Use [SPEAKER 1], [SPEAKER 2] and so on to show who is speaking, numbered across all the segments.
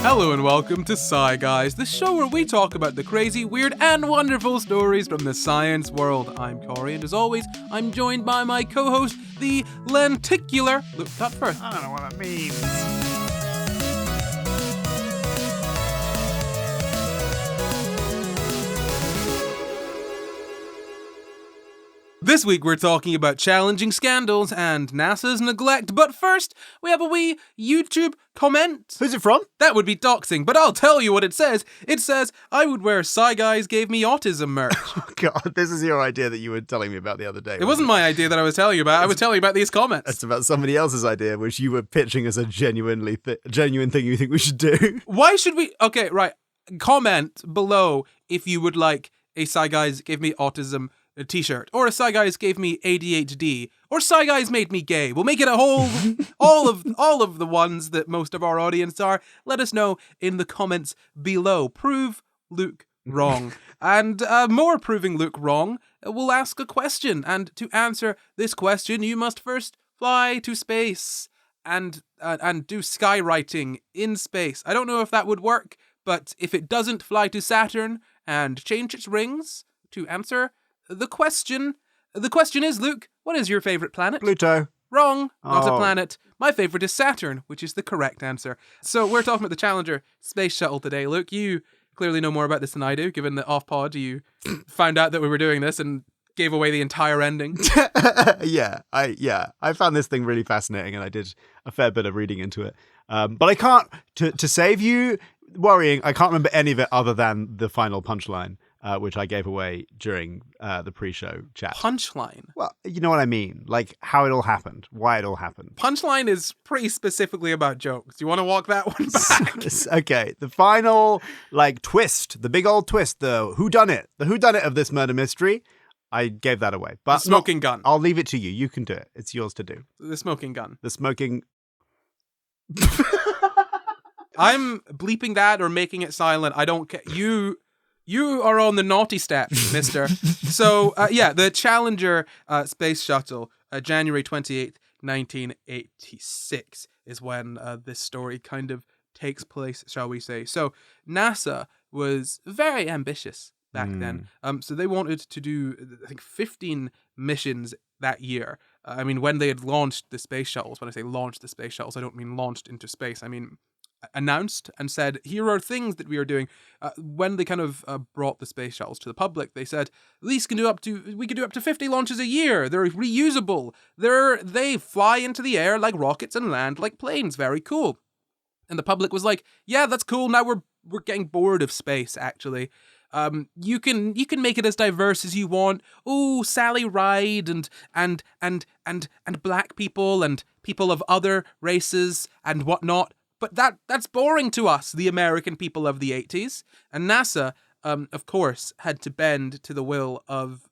[SPEAKER 1] Hello and welcome to SCI GUYS, the show where we talk about the crazy, weird, and wonderful stories from the science world. I'm Corey, and as always, I'm joined by my co-host, the lenticular Luke Tutford.
[SPEAKER 2] I don't know what that means.
[SPEAKER 1] This week we're talking about challenging scandals and NASA's neglect, but first, we have a wee YouTube comment.
[SPEAKER 2] Who's it from?
[SPEAKER 1] That would be doxing, but I'll tell you what it says. It says, I would wear SCI GUYS gave me autism merch.
[SPEAKER 2] Oh, God, this is your idea that you were telling me about the other day.
[SPEAKER 1] It wasn't my idea that I was telling you about. I was telling you about these comments.
[SPEAKER 2] It's about somebody else's idea, which you were pitching as a genuine thing you think we should do.
[SPEAKER 1] Why should we... Okay, right. Comment below if you would like a SCI GUYS gave me autism t-shirt, or a SCI GUYS gave me ADHD, or SCI GUYS made me gay. We'll make it a whole, all of the ones that most of our audience are. Let us know in the comments below. Prove Luke wrong. And more proving Luke wrong, we'll ask a question. And to answer this question, you must first fly to space and do skywriting in space. I don't know if that would work, but if it doesn't, fly to Saturn and change its rings to answer the question is, Luke, what is your favorite planet?
[SPEAKER 2] Pluto.
[SPEAKER 1] Wrong. Not a planet. My favorite is Saturn, which is the correct answer. So we're talking about the Challenger space shuttle today. Luke, you clearly know more about this than I do, given that off-pod you found out that we were doing this and gave away the entire ending.
[SPEAKER 2] Yeah, I found this thing really fascinating, and I did a fair bit of reading into it. But I can't, to save you worrying, I can't remember any of it other than the final punchline. Which I gave away during the pre-show chat.
[SPEAKER 1] Punchline?
[SPEAKER 2] Well, you know what I mean. Like, how it all happened. Why it all happened.
[SPEAKER 1] Punchline is pretty specifically about jokes. Do you want to walk that one back?
[SPEAKER 2] Okay, the final, twist. The big old twist. The whodunit. The whodunit of this murder mystery. I gave that away. But
[SPEAKER 1] the smoking gun.
[SPEAKER 2] I'll leave it to you. You can do it. It's yours to do.
[SPEAKER 1] The smoking gun.
[SPEAKER 2] The smoking...
[SPEAKER 1] I'm bleeping that or making it silent. I don't care. You are on the naughty step, mister. So, the Challenger space shuttle, January 28th, 1986 is when this story kind of takes place, shall we say. So, NASA was very ambitious back then. So they wanted to do, I think, 15 missions that year. When they had launched the space shuttles, when I say launched the space shuttles, I don't mean launched into space. I mean announced and said, here are things that we are doing. When they kind of brought the space shuttles to the public, they said, we can do up to 50 launches a year. They're reusable. They fly into the air like rockets and land like planes. Very cool. And the public was like, yeah, that's cool. Now we're getting bored of space, actually. You can make it as diverse as you want. Oh, Sally Ride and black people and people of other races and whatnot. But that's boring to us, the American people of the 80s. And NASA, of course, had to bend to the will of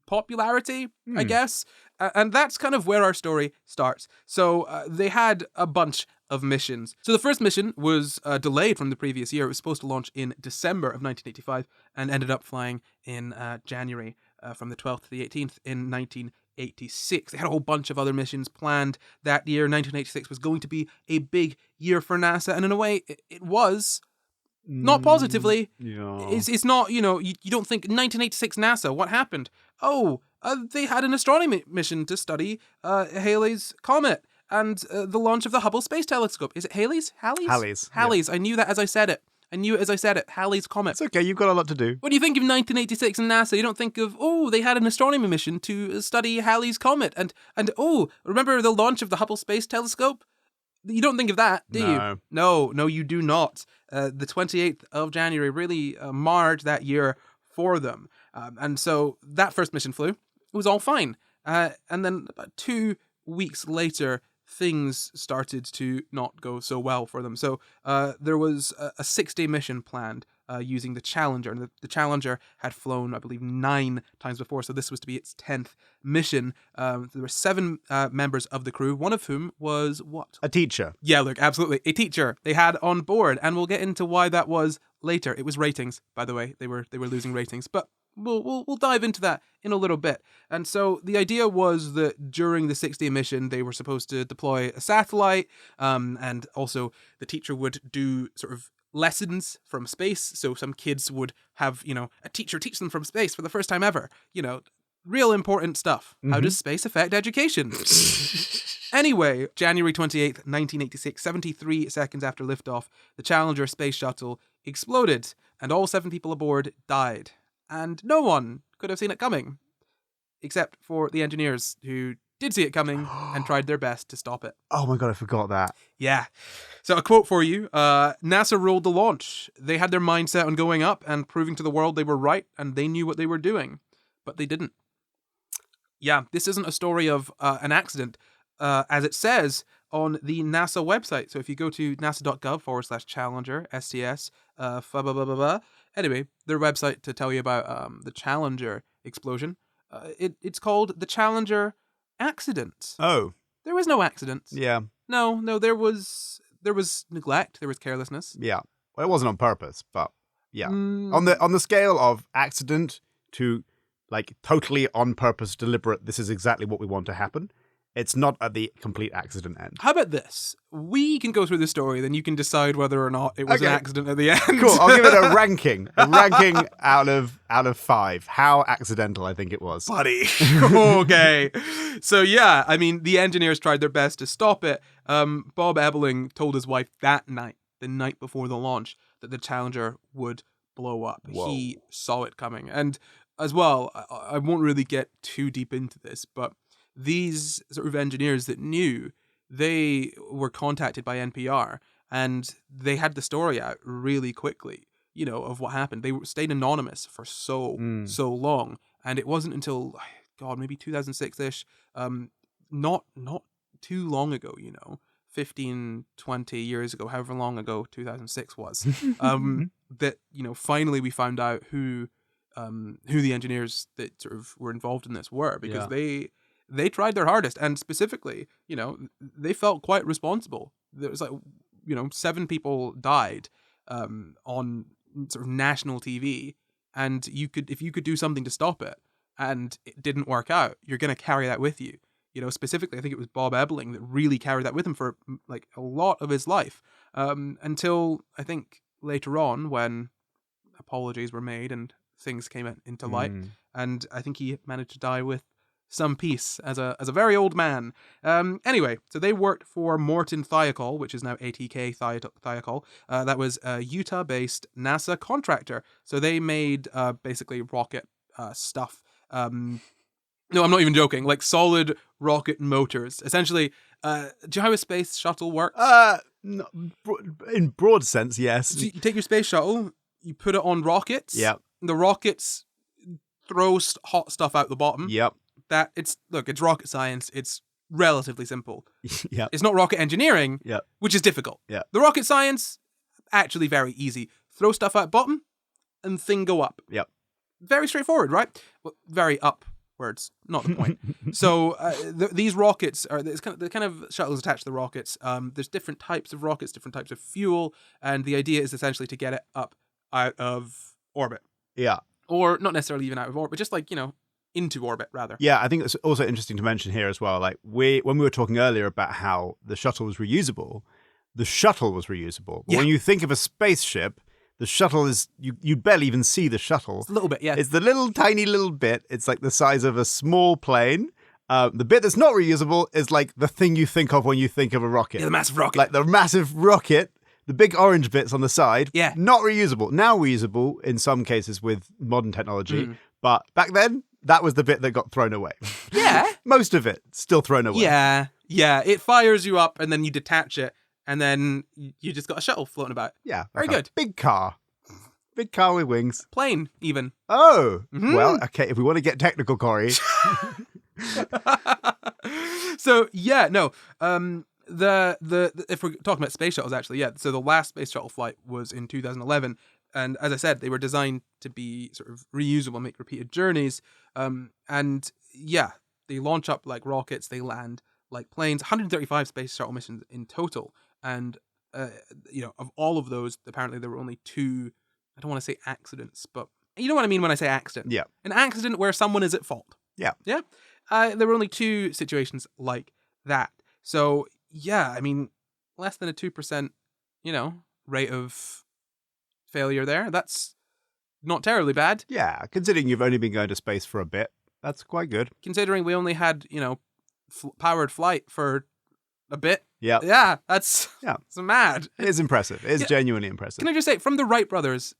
[SPEAKER 1] popularity, I guess. And that's kind of where our story starts. So they had a bunch of missions. So the first mission was delayed from the previous year. It was supposed to launch in December of 1985 and ended up flying in January from the 12th to the 18th in 1986. They had a whole bunch of other missions planned that year. 1986 was going to be a big year for NASA, and in a way, it was. Not positively.
[SPEAKER 2] Yeah.
[SPEAKER 1] It's not, you don't think 1986 NASA, what happened? Oh, they had an astronomy mission to study Halley's Comet and the launch of the Hubble Space Telescope. Is it Halley's? Halley's.
[SPEAKER 2] Yeah.
[SPEAKER 1] I knew that as I said it. Halley's Comet.
[SPEAKER 2] It's okay, you've got a lot to do.
[SPEAKER 1] When you think of 1986 and NASA, you don't think of, they had an astronomy mission to study Halley's Comet. And remember the launch of the Hubble Space Telescope? You don't think of that, do you? No, you do not. The 28th of January really marred that year for them. And so that first mission flew. It was all fine. And then about 2 weeks later, things started to not go so well for them. So there was a 6-day mission planned using the Challenger. And the Challenger had flown, I believe, 9 times before. So this was to be its 10th mission. There were 7 members of the crew, one of whom was what?
[SPEAKER 2] A teacher.
[SPEAKER 1] Yeah, look, absolutely. A teacher they had on board. And we'll get into why that was later. It was ratings, by the way. They were losing ratings. But we'll dive into that in a little bit. And so the idea was that during the 6-day mission, they were supposed to deploy a satellite, and also the teacher would do sort of lessons from space. So some kids would have, a teacher teach them from space for the first time ever. Real important stuff. How does space affect education? Anyway, January 28th, 1986, 73 seconds after liftoff, the Challenger space shuttle exploded, and all 7 people aboard died. And no one could have seen it coming, except for the engineers who did see it coming and tried their best to stop it.
[SPEAKER 2] Oh my God, I forgot that.
[SPEAKER 1] Yeah. So a quote for you. NASA ruled the launch. They had their mindset on going up and proving to the world they were right and they knew what they were doing. But they didn't. Yeah, this isn't a story of an accident, as it says on the NASA website. So if you go to nasa.gov/Challenger, STS, anyway, their website to tell you about the Challenger explosion, it's called the Challenger accident.
[SPEAKER 2] Oh.
[SPEAKER 1] There was no accident.
[SPEAKER 2] Yeah.
[SPEAKER 1] No, there was neglect, there was carelessness.
[SPEAKER 2] Yeah. Well, it wasn't on purpose, but yeah. On the scale of accident to like totally on purpose, deliberate, this is exactly what we want to happen, it's not at the complete accident end.
[SPEAKER 1] How about this? We can go through the story, then you can decide whether or not it was an accident at the end.
[SPEAKER 2] Cool. I'll give it a ranking. A ranking out of 5. How accidental I think it was.
[SPEAKER 1] Buddy. Okay. So yeah, I mean, the engineers tried their best to stop it. Bob Ebeling told his wife that night, the night before the launch, that the Challenger would blow up.
[SPEAKER 2] Whoa.
[SPEAKER 1] He saw it coming. And as well, I won't really get too deep into this, but these sort of engineers that knew, they were contacted by NPR and they had the story out really quickly, of what happened. They stayed anonymous for so long. And it wasn't until, God, maybe 2006-ish, not too long ago, 15, 20 years ago, however long ago 2006 was, that, finally we found out who the engineers that sort of were involved in this were, because they tried their hardest, and specifically, they felt quite responsible. There was 7 people died on sort of national TV, and if you could do something to stop it and it didn't work out, you're going to carry that with you. Specifically, I think it was Bob Ebeling that really carried that with him for like a lot of his life, until I think later on when apologies were made and things came into light, and I think he managed to die with some peace as a very old man. Anyway, so they worked for Morton Thiokol, which is now ATK Thiokol. That was a Utah-based NASA contractor. So they made basically rocket stuff. No, I'm not even joking. Like solid rocket motors. Essentially, do you know how a space shuttle works?
[SPEAKER 2] No, in broad sense, yes.
[SPEAKER 1] So you take your space shuttle, you put it on rockets.
[SPEAKER 2] Yep.
[SPEAKER 1] The rockets throw hot stuff out the bottom.
[SPEAKER 2] Yep.
[SPEAKER 1] It's rocket science. It's relatively simple.
[SPEAKER 2] Yep.
[SPEAKER 1] It's not rocket engineering,
[SPEAKER 2] Yep.
[SPEAKER 1] which is difficult.
[SPEAKER 2] Yep.
[SPEAKER 1] The rocket science, actually very easy. Throw stuff out bottom and thing go up.
[SPEAKER 2] Yep.
[SPEAKER 1] Very straightforward, right? Well, very upwards, not the point. So these rockets are the kind of shuttles attached to the rockets. There's different types of rockets, different types of fuel, and the idea is essentially to get it up out of orbit.
[SPEAKER 2] Yeah.
[SPEAKER 1] Or not necessarily even out of orbit, just into orbit rather.
[SPEAKER 2] Yeah, I think it's also interesting to mention here as well. Like when we were talking earlier about how the shuttle was reusable, the shuttle was reusable. But when you think of a spaceship, the shuttle is you barely even see the shuttle.
[SPEAKER 1] It's a little bit, yeah.
[SPEAKER 2] It's the tiny little bit. It's like the size of a small plane. The bit that's not reusable is like the thing you think of when you think of a rocket.
[SPEAKER 1] Yeah, the massive rocket.
[SPEAKER 2] Like the massive rocket. The big orange bits on the side, not reusable. Now reusable in some cases with modern technology, but back then, that was the bit that got thrown away.
[SPEAKER 1] Yeah.
[SPEAKER 2] Most of it still thrown away.
[SPEAKER 1] Yeah. It fires you up and then you detach it and then you just got a shuttle floating about.
[SPEAKER 2] Yeah.
[SPEAKER 1] Very good.
[SPEAKER 2] Big car. Big car with wings.
[SPEAKER 1] Plane, even.
[SPEAKER 2] Oh. Well, okay, if we want to get technical, Corey.
[SPEAKER 1] So, yeah, no. The if we're talking about space shuttles, actually, yeah. So the last space shuttle flight was in 2011, and as I said, they were designed to be sort of reusable, make repeated journeys. And yeah, they launch up like rockets, they land like planes. 135 space shuttle missions in total, and of all of those, apparently there were only 2. I don't want to say accidents, but You know what I mean when I say accident?
[SPEAKER 2] Yeah.
[SPEAKER 1] An accident where someone is at fault.
[SPEAKER 2] Yeah.
[SPEAKER 1] Yeah? There were only 2 situations like that. So, yeah, I mean, less than a 2%, rate of failure there. That's not terribly bad.
[SPEAKER 2] Yeah, considering you've only been going to space for a bit, that's quite good.
[SPEAKER 1] Considering we only had, powered flight for a bit.
[SPEAKER 2] Yeah.
[SPEAKER 1] Yeah, that's mad.
[SPEAKER 2] It is impressive. It is genuinely impressive.
[SPEAKER 1] Can I just say, from the Wright brothers,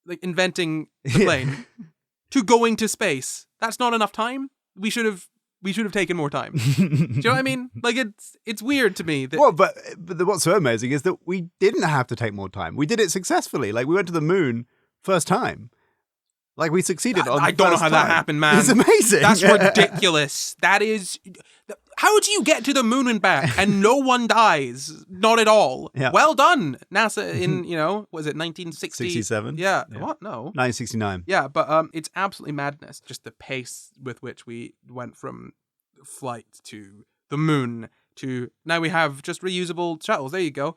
[SPEAKER 1] like inventing the plane to going to space, that's not enough time. We should have taken more time. Do you know what I mean? Like it's weird to me that.
[SPEAKER 2] Well, but what's so amazing is that we didn't have to take more time. We did it successfully. Like we went to the moon first time. Like we succeeded on.
[SPEAKER 1] I don't know how that happened, man.
[SPEAKER 2] It's amazing.
[SPEAKER 1] That's ridiculous. That is. How do you get to the moon and back and no one dies? Not at all.
[SPEAKER 2] Yeah.
[SPEAKER 1] Well done, NASA. In was it 1960?
[SPEAKER 2] 67?
[SPEAKER 1] Yeah.
[SPEAKER 2] Yeah.
[SPEAKER 1] What? No.
[SPEAKER 2] 1969.
[SPEAKER 1] Yeah, but it's absolutely madness. Just the pace with which we went from flight to the moon to now we have just reusable shuttles. There you go.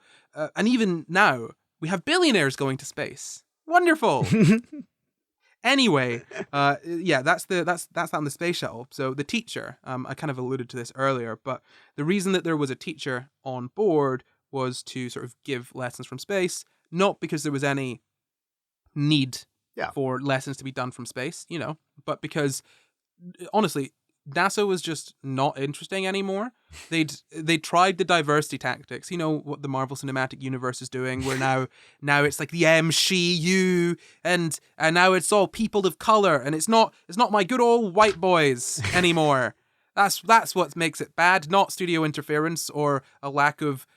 [SPEAKER 1] And even now we have billionaires going to space. Wonderful. Anyway, that's on the space shuttle. So the teacher, I kind of alluded to this earlier, but the reason that there was a teacher on board was to sort of give lessons from space, not because there was any need for lessons to be done from space, but because honestly, NASA was just not interesting anymore. They tried the diversity tactics. You know what the Marvel Cinematic Universe is doing, where now it's like the MCU, and now it's all people of color, and it's not my good old white boys anymore. That's what makes it bad, not studio interference or a lack of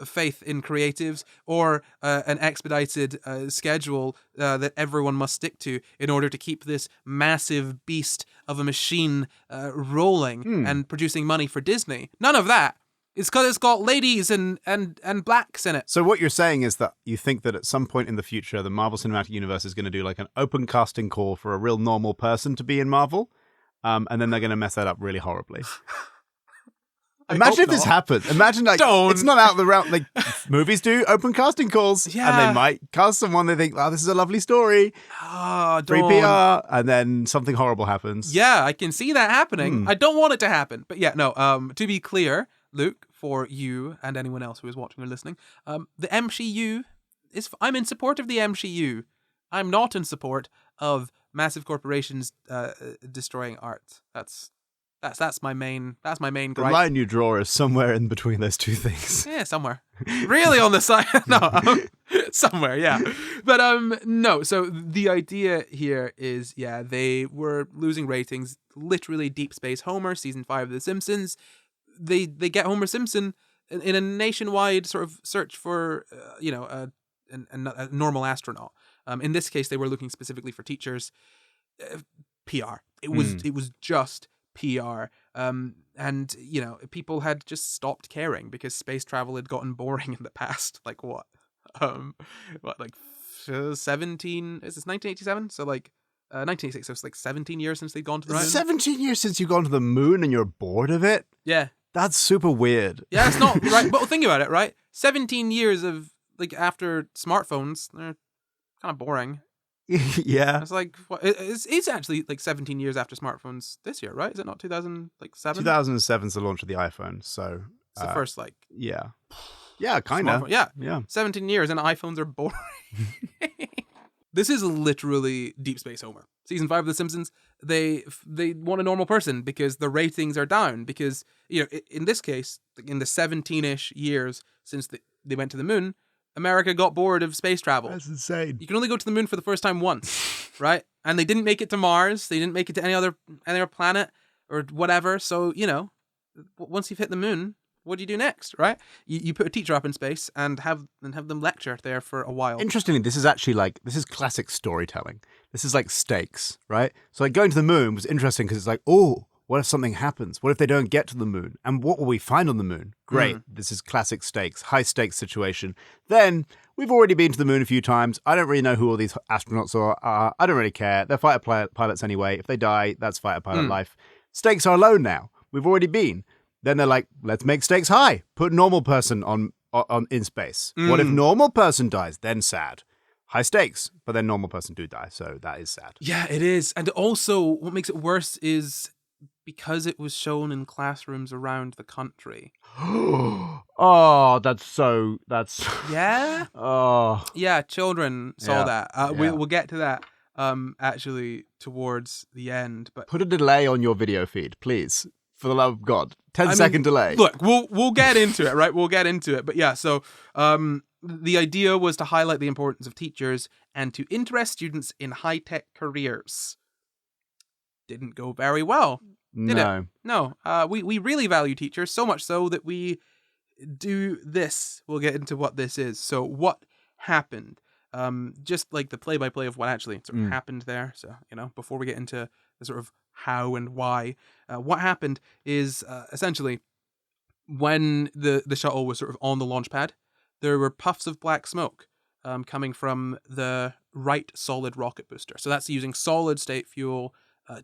[SPEAKER 1] faith in creatives or an expedited schedule that everyone must stick to in order to keep this massive beast of a machine rolling and producing money for Disney. None of that. It's because it's got ladies and blacks in it.
[SPEAKER 2] So what you're saying is that you think that at some point in the future, the Marvel Cinematic Universe is going to do like an open casting call for a real normal person to be in Marvel, and then they're going to mess that up really horribly. Imagine if this happened. Imagine it's not out of the realm. Like movies do open casting calls, and they might cast someone they think, "Oh, this is a lovely story." Free PR, and then something horrible happens.
[SPEAKER 1] Yeah, I can see that happening. I don't want it to happen, but yeah, no. To be clear, Luke, for you and anyone else who is watching or listening, the MCU is. I'm in support of the MCU. I'm not in support of massive corporations destroying art. That's my main gripe.
[SPEAKER 2] The line you draw is somewhere in between those two things.
[SPEAKER 1] Yeah, somewhere. Really on the side. No, somewhere, yeah. But no, so the idea here is, they were losing ratings. Literally Deep Space Homer, season 5 of The Simpsons. They get Homer Simpson in a nationwide sort of search for, a normal astronaut. In this case, they were looking specifically for teachers. PR. It was just PR, and people had just stopped caring because space travel had gotten boring in the past. Like what 17? Is this 1987? So like 1986. So it's like 17 years since they'd gone to the moon.
[SPEAKER 2] 17 years since you've gone to the moon and you're bored of it.
[SPEAKER 1] Yeah,
[SPEAKER 2] that's super weird.
[SPEAKER 1] Yeah, it's not right. But think about it, right? 17 years of like after smartphones, they're kind of boring.
[SPEAKER 2] Yeah,
[SPEAKER 1] it's like it's actually like 17 years after smartphones this year, right? Is it not 2007?
[SPEAKER 2] 2007 is the launch of the iPhone, so
[SPEAKER 1] it's the first
[SPEAKER 2] kind of
[SPEAKER 1] 17 years and iPhones are boring. This is literally Deep Space Homer. Season 5 of The Simpsons, they want a normal person because the ratings are down because in this case, in the 17-ish years since they went to the moon, America got bored of space travel.
[SPEAKER 2] That's insane.
[SPEAKER 1] You can only go to the moon for the first time once, right? And they didn't make it to Mars. They didn't make it to any other planet or whatever. So, once you've hit the moon, what do you do next, right? You put a teacher up in space and have them lecture there for a while.
[SPEAKER 2] Interestingly, this is classic storytelling. This is like stakes, right? So like going to the moon was interesting because it's like, oh, what if something happens? What if they don't get to the moon? And what will we find on the moon? Great. This is classic stakes, high stakes situation. Then we've already been to the moon a few times. I don't really know who all these astronauts are. I don't really care. They're fighter pilots anyway. If they die, that's fighter pilot life. Stakes are low now. We've already been. Then they're like, let's make stakes high. Put normal person on in space. What if normal person dies? Then sad. high stakes, but then normal person do die, so that is sad.
[SPEAKER 1] Yeah, it is. And also, what makes it worse is because it was shown in classrooms around the country.
[SPEAKER 2] Oh, that's
[SPEAKER 1] Yeah?
[SPEAKER 2] oh.
[SPEAKER 1] Yeah, children saw
[SPEAKER 2] Yeah,
[SPEAKER 1] that.
[SPEAKER 2] yeah.
[SPEAKER 1] We'll get to that actually towards the end. But
[SPEAKER 2] Put a delay on your video feed, please. For the love of God. 10-second delay.
[SPEAKER 1] Look, we'll get into it, right? We'll get into it. But yeah, so the idea was to highlight the importance of teachers and to interest students in high-tech careers. Didn't go very well. Did it? No. We really value teachers, so much so that we do this. We'll get into what this is. So what happened? Just like the play-by-play of what actually sort of happened there. So, before we get into the sort of how and why, what happened is essentially when the shuttle was sort of on the launch pad, there were puffs of black smoke coming from the right solid rocket booster. So that's using solid state fuel.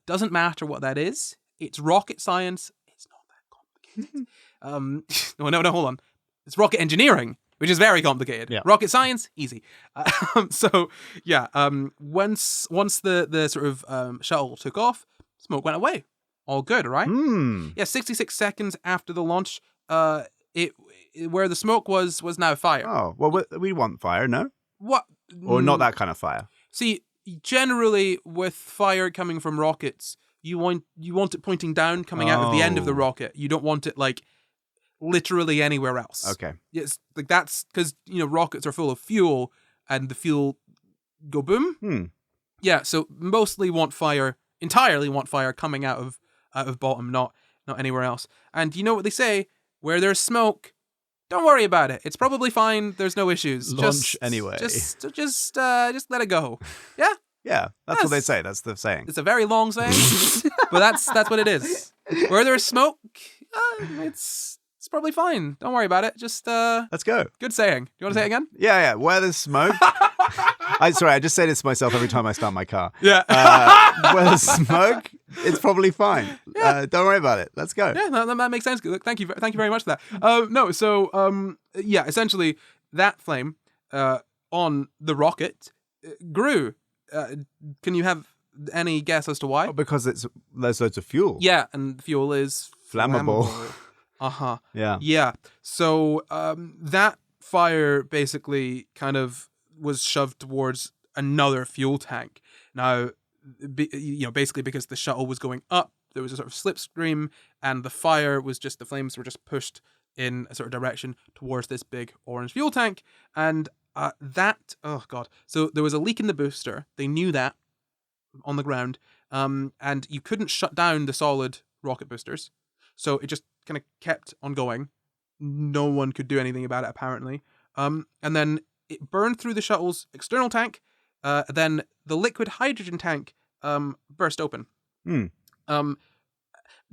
[SPEAKER 1] Doesn't matter what that is. It's rocket science. It's not that complicated. No, hold on. It's rocket engineering, which is very complicated.
[SPEAKER 2] Yeah.
[SPEAKER 1] Rocket science, easy. So yeah, once the sort of shuttle took off, smoke went away. All good, right? Yeah, 66 seconds after the launch, where the smoke was now fire.
[SPEAKER 2] Oh, well, we want fire, no?
[SPEAKER 1] What?
[SPEAKER 2] Or not that kind of fire?
[SPEAKER 1] See, generally with fire coming from rockets, you want it pointing down, coming out of the end of the rocket. You don't want it like literally anywhere else.
[SPEAKER 2] Okay.
[SPEAKER 1] Yes, like that's because rockets are full of fuel, and the fuel go boom. Yeah, so entirely want fire coming out of bottom, not anywhere else. And you know what they say? Where there's smoke, don't worry about it. It's probably fine. There's no issues.
[SPEAKER 2] Launch anyway.
[SPEAKER 1] Just let it go. Yeah.
[SPEAKER 2] Yeah, that's what they say. That's the saying.
[SPEAKER 1] It's a very long saying, but that's what it is. Where there's smoke, it's probably fine. Don't worry about it. Just
[SPEAKER 2] let's go.
[SPEAKER 1] Good saying. Do you want to say it again?
[SPEAKER 2] Yeah. Where there's smoke. I just say this to myself every time I start my car.
[SPEAKER 1] Yeah.
[SPEAKER 2] Where there's smoke, it's probably fine. Yeah. Don't worry about it. Let's go.
[SPEAKER 1] Yeah, that makes sense. Look, thank you very much for that. Yeah, essentially that flame on the rocket grew. Can you have any guess as to why?
[SPEAKER 2] Oh, because there's loads of fuel.
[SPEAKER 1] Yeah, and fuel is
[SPEAKER 2] flammable.
[SPEAKER 1] Uh-huh.
[SPEAKER 2] Yeah.
[SPEAKER 1] Yeah. So that fire basically kind of was shoved towards another fuel tank. Now, basically because the shuttle was going up, there was a sort of slipstream, and the flames were just pushed in a sort of direction towards this big orange fuel tank. And so there was a leak in the booster. They knew that on the ground. And you couldn't shut down the solid rocket boosters. So it just kind of kept on going. No one could do anything about it, apparently. And then it burned through the shuttle's external tank. Then the liquid hydrogen tank burst open.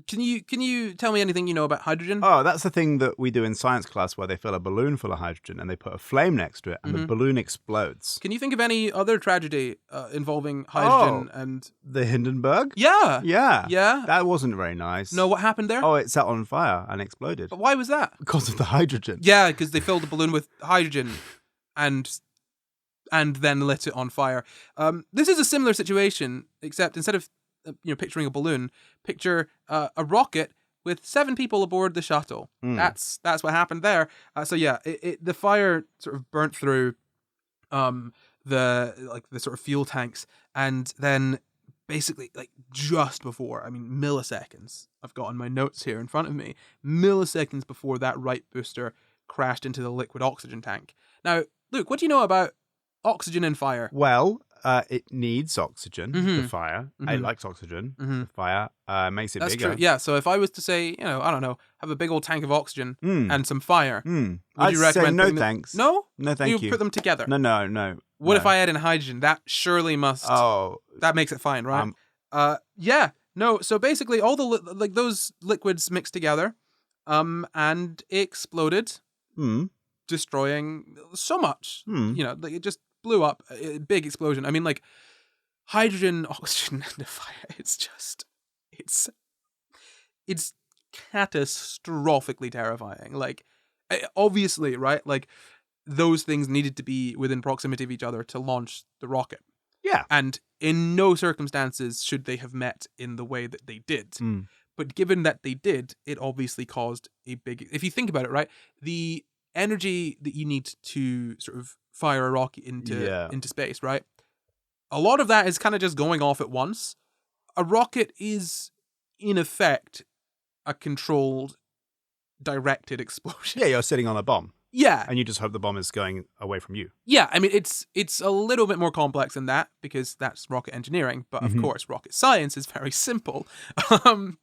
[SPEAKER 1] Can you tell me anything you know about hydrogen?
[SPEAKER 2] Oh, that's the thing that we do in science class where they fill a balloon full of hydrogen and they put a flame next to it and the balloon explodes.
[SPEAKER 1] Can you think of any other tragedy involving hydrogen and...
[SPEAKER 2] The Hindenburg?
[SPEAKER 1] Yeah.
[SPEAKER 2] Yeah.
[SPEAKER 1] Yeah?
[SPEAKER 2] That wasn't very nice.
[SPEAKER 1] No, what happened there?
[SPEAKER 2] Oh, it set on fire and exploded.
[SPEAKER 1] But why was that?
[SPEAKER 2] Because of the hydrogen.
[SPEAKER 1] Yeah, because they filled the balloon with hydrogen and then lit it on fire. This is a similar situation, except instead of picturing a balloon, picture a rocket with 7 people aboard the shuttle. That's what happened there. So yeah, the fire sort of burnt through the sort of fuel tanks, and then basically just before, milliseconds, I've got on my notes here in front of me, milliseconds before that right booster crashed into the liquid oxygen tank. Now, Luke, what do you know about oxygen and fire?
[SPEAKER 2] Well, it needs oxygen, the fire. It likes oxygen. The fire makes it
[SPEAKER 1] That's
[SPEAKER 2] bigger.
[SPEAKER 1] True. Yeah, so if I was to say, I don't know, have a big old tank of oxygen and some fire, would you recommend
[SPEAKER 2] say no thanks.
[SPEAKER 1] No?
[SPEAKER 2] No, thank you.
[SPEAKER 1] Put them together?
[SPEAKER 2] No.
[SPEAKER 1] What if I add in hydrogen? That surely must...
[SPEAKER 2] Oh.
[SPEAKER 1] That makes it fine, right? Yeah. No, so basically all the those liquids mixed together and exploded, destroying so much. It just blew up, a big explosion. Hydrogen, oxygen, and fire, it's catastrophically terrifying. Obviously, right? those things needed to be within proximity of each other to launch the rocket.
[SPEAKER 2] Yeah.
[SPEAKER 1] And in no circumstances should they have met in the way that they did. But given that they did, it obviously caused a big... If you think about it, right, the energy that you need to sort of fire a rocket into space, right? A lot of that is kind of just going off at once. A rocket is, in effect, a controlled, directed explosion.
[SPEAKER 2] Yeah, you're sitting on a bomb.
[SPEAKER 1] Yeah.
[SPEAKER 2] And you just hope the bomb is going away from you.
[SPEAKER 1] Yeah, I mean, it's a little bit more complex than that because that's rocket engineering. But of course, rocket science is very simple.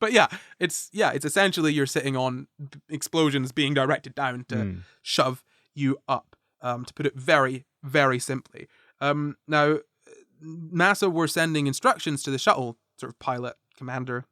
[SPEAKER 1] But yeah, it's essentially you're sitting on explosions being directed down to shove you up, to put it very, very simply. Now, NASA were sending instructions to the shuttle sort of pilot, commander,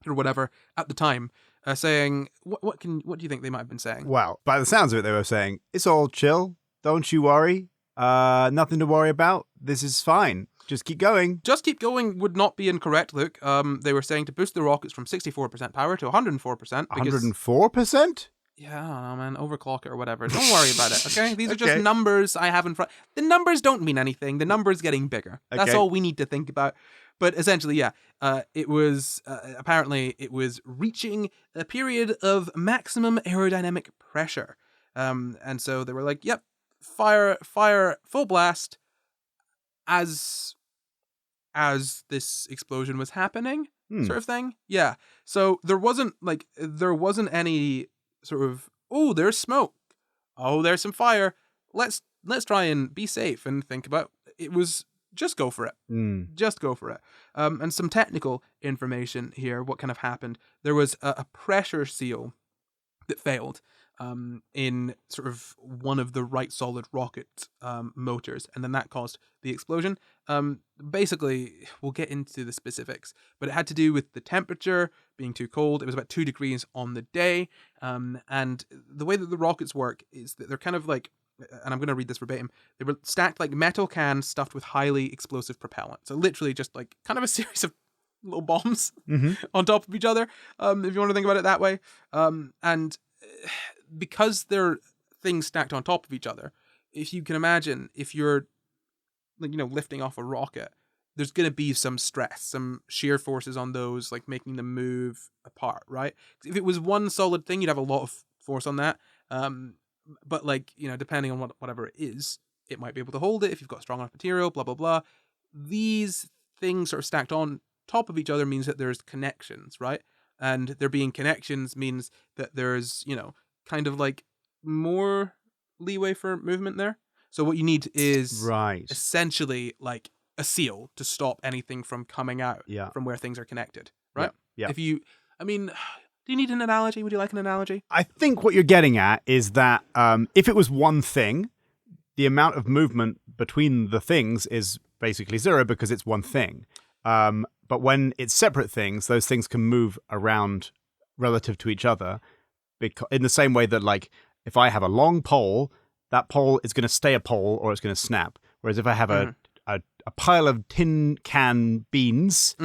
[SPEAKER 1] or whatever at the time, saying, what do you think they might have been saying?
[SPEAKER 2] Well, by the sounds of it, they were saying, it's all chill. Don't you worry. Nothing to worry about. This is fine. Just keep going.
[SPEAKER 1] Just keep going would not be incorrect, Luke. They were saying to boost the rockets from 64% power to 104%.
[SPEAKER 2] 104%?
[SPEAKER 1] Yeah, I don't know, man. Overclock it or whatever. Don't worry about it, okay? These are just numbers I have in front. The numbers don't mean anything. The number's getting bigger. That's all we need to think about. But essentially, yeah, it was, apparently, it was reaching a period of maximum aerodynamic pressure. And so they were like, yep, fire, full blast as this explosion was happening, sort of thing. Yeah. So there wasn't any sort of, oh, there's smoke. Oh, there's some fire. Let's try and be safe and think about it. Was just go for it. Just go for it. And some technical information here. What kind of happened? There was a pressure seal that failed in sort of one of the right solid rocket motors, and then that caused the explosion. Basically, we'll get into the specifics, but it had to do with the temperature being too cold. It was about 2 degrees on the day, and the way that the rockets work is that they're kind of like, and I'm going to read this verbatim, they were stacked like metal cans stuffed with highly explosive propellant. So literally just like kind of a series of little bombs on top of each other, if you want to think about it that way. And because they're things stacked on top of each other, if you can imagine, if you're lifting off a rocket, there's going to be some stress, some shear forces on those, like making them move apart, right? If it was one solid thing, you'd have a lot of force on that. But depending on whatever it is, it might be able to hold it if you've got strong enough material, blah, blah, blah. These things sort of stacked on top of each other means that there's connections, right? And there being connections means that there's, kind of like more leeway for movement there. So what you need is essentially like a seal to stop anything from coming out from where things are connected, right?
[SPEAKER 2] Yeah.
[SPEAKER 1] Do you need an analogy? Would you like an analogy?
[SPEAKER 2] I think what you're getting at is that if it was one thing, the amount of movement between the things is basically zero because it's one thing. But when it's separate things, those things can move around relative to each other, in the same way that, like, if I have a long pole, that pole is going to stay a pole or it's going to snap. Whereas if I have a pile of tin can beans,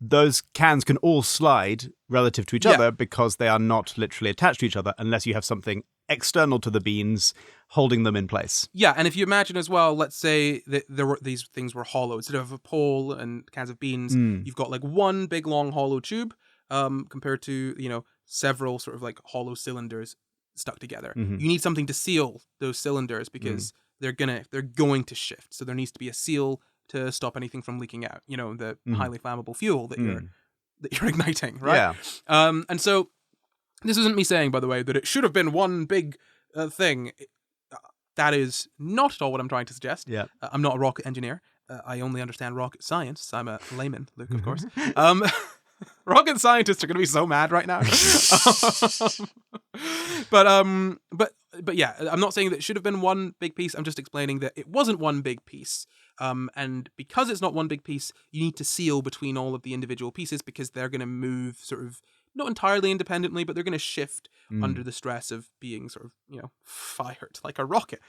[SPEAKER 2] those cans can all slide relative to each other because they are not literally attached to each other unless you have something external to the beans holding them in place.
[SPEAKER 1] Yeah, and if you imagine as well, let's say that these things were hollow. Instead of a pole and cans of beans, you've got like one big long hollow tube compared to, several sort of like hollow cylinders stuck together. You need something to seal those cylinders because they're going to shift. So there needs to be a seal to stop anything from leaking out. The highly flammable fuel that you're igniting, right? Yeah. And so this isn't me saying, by the way, that it should have been one big thing. That is not at all what I'm trying to suggest.
[SPEAKER 2] Yeah.
[SPEAKER 1] I'm not a rocket engineer. I only understand rocket science. I'm a layman, Luke, of course. Rocket scientists are going to be so mad right now. But yeah, I'm not saying that it should have been one big piece. I'm just explaining that it wasn't one big piece. And because it's not one big piece, you need to seal between all of the individual pieces because they're going to move sort of not entirely independently, but they're going to shift under the stress of being sort of, fired like a rocket.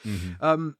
[SPEAKER 1] And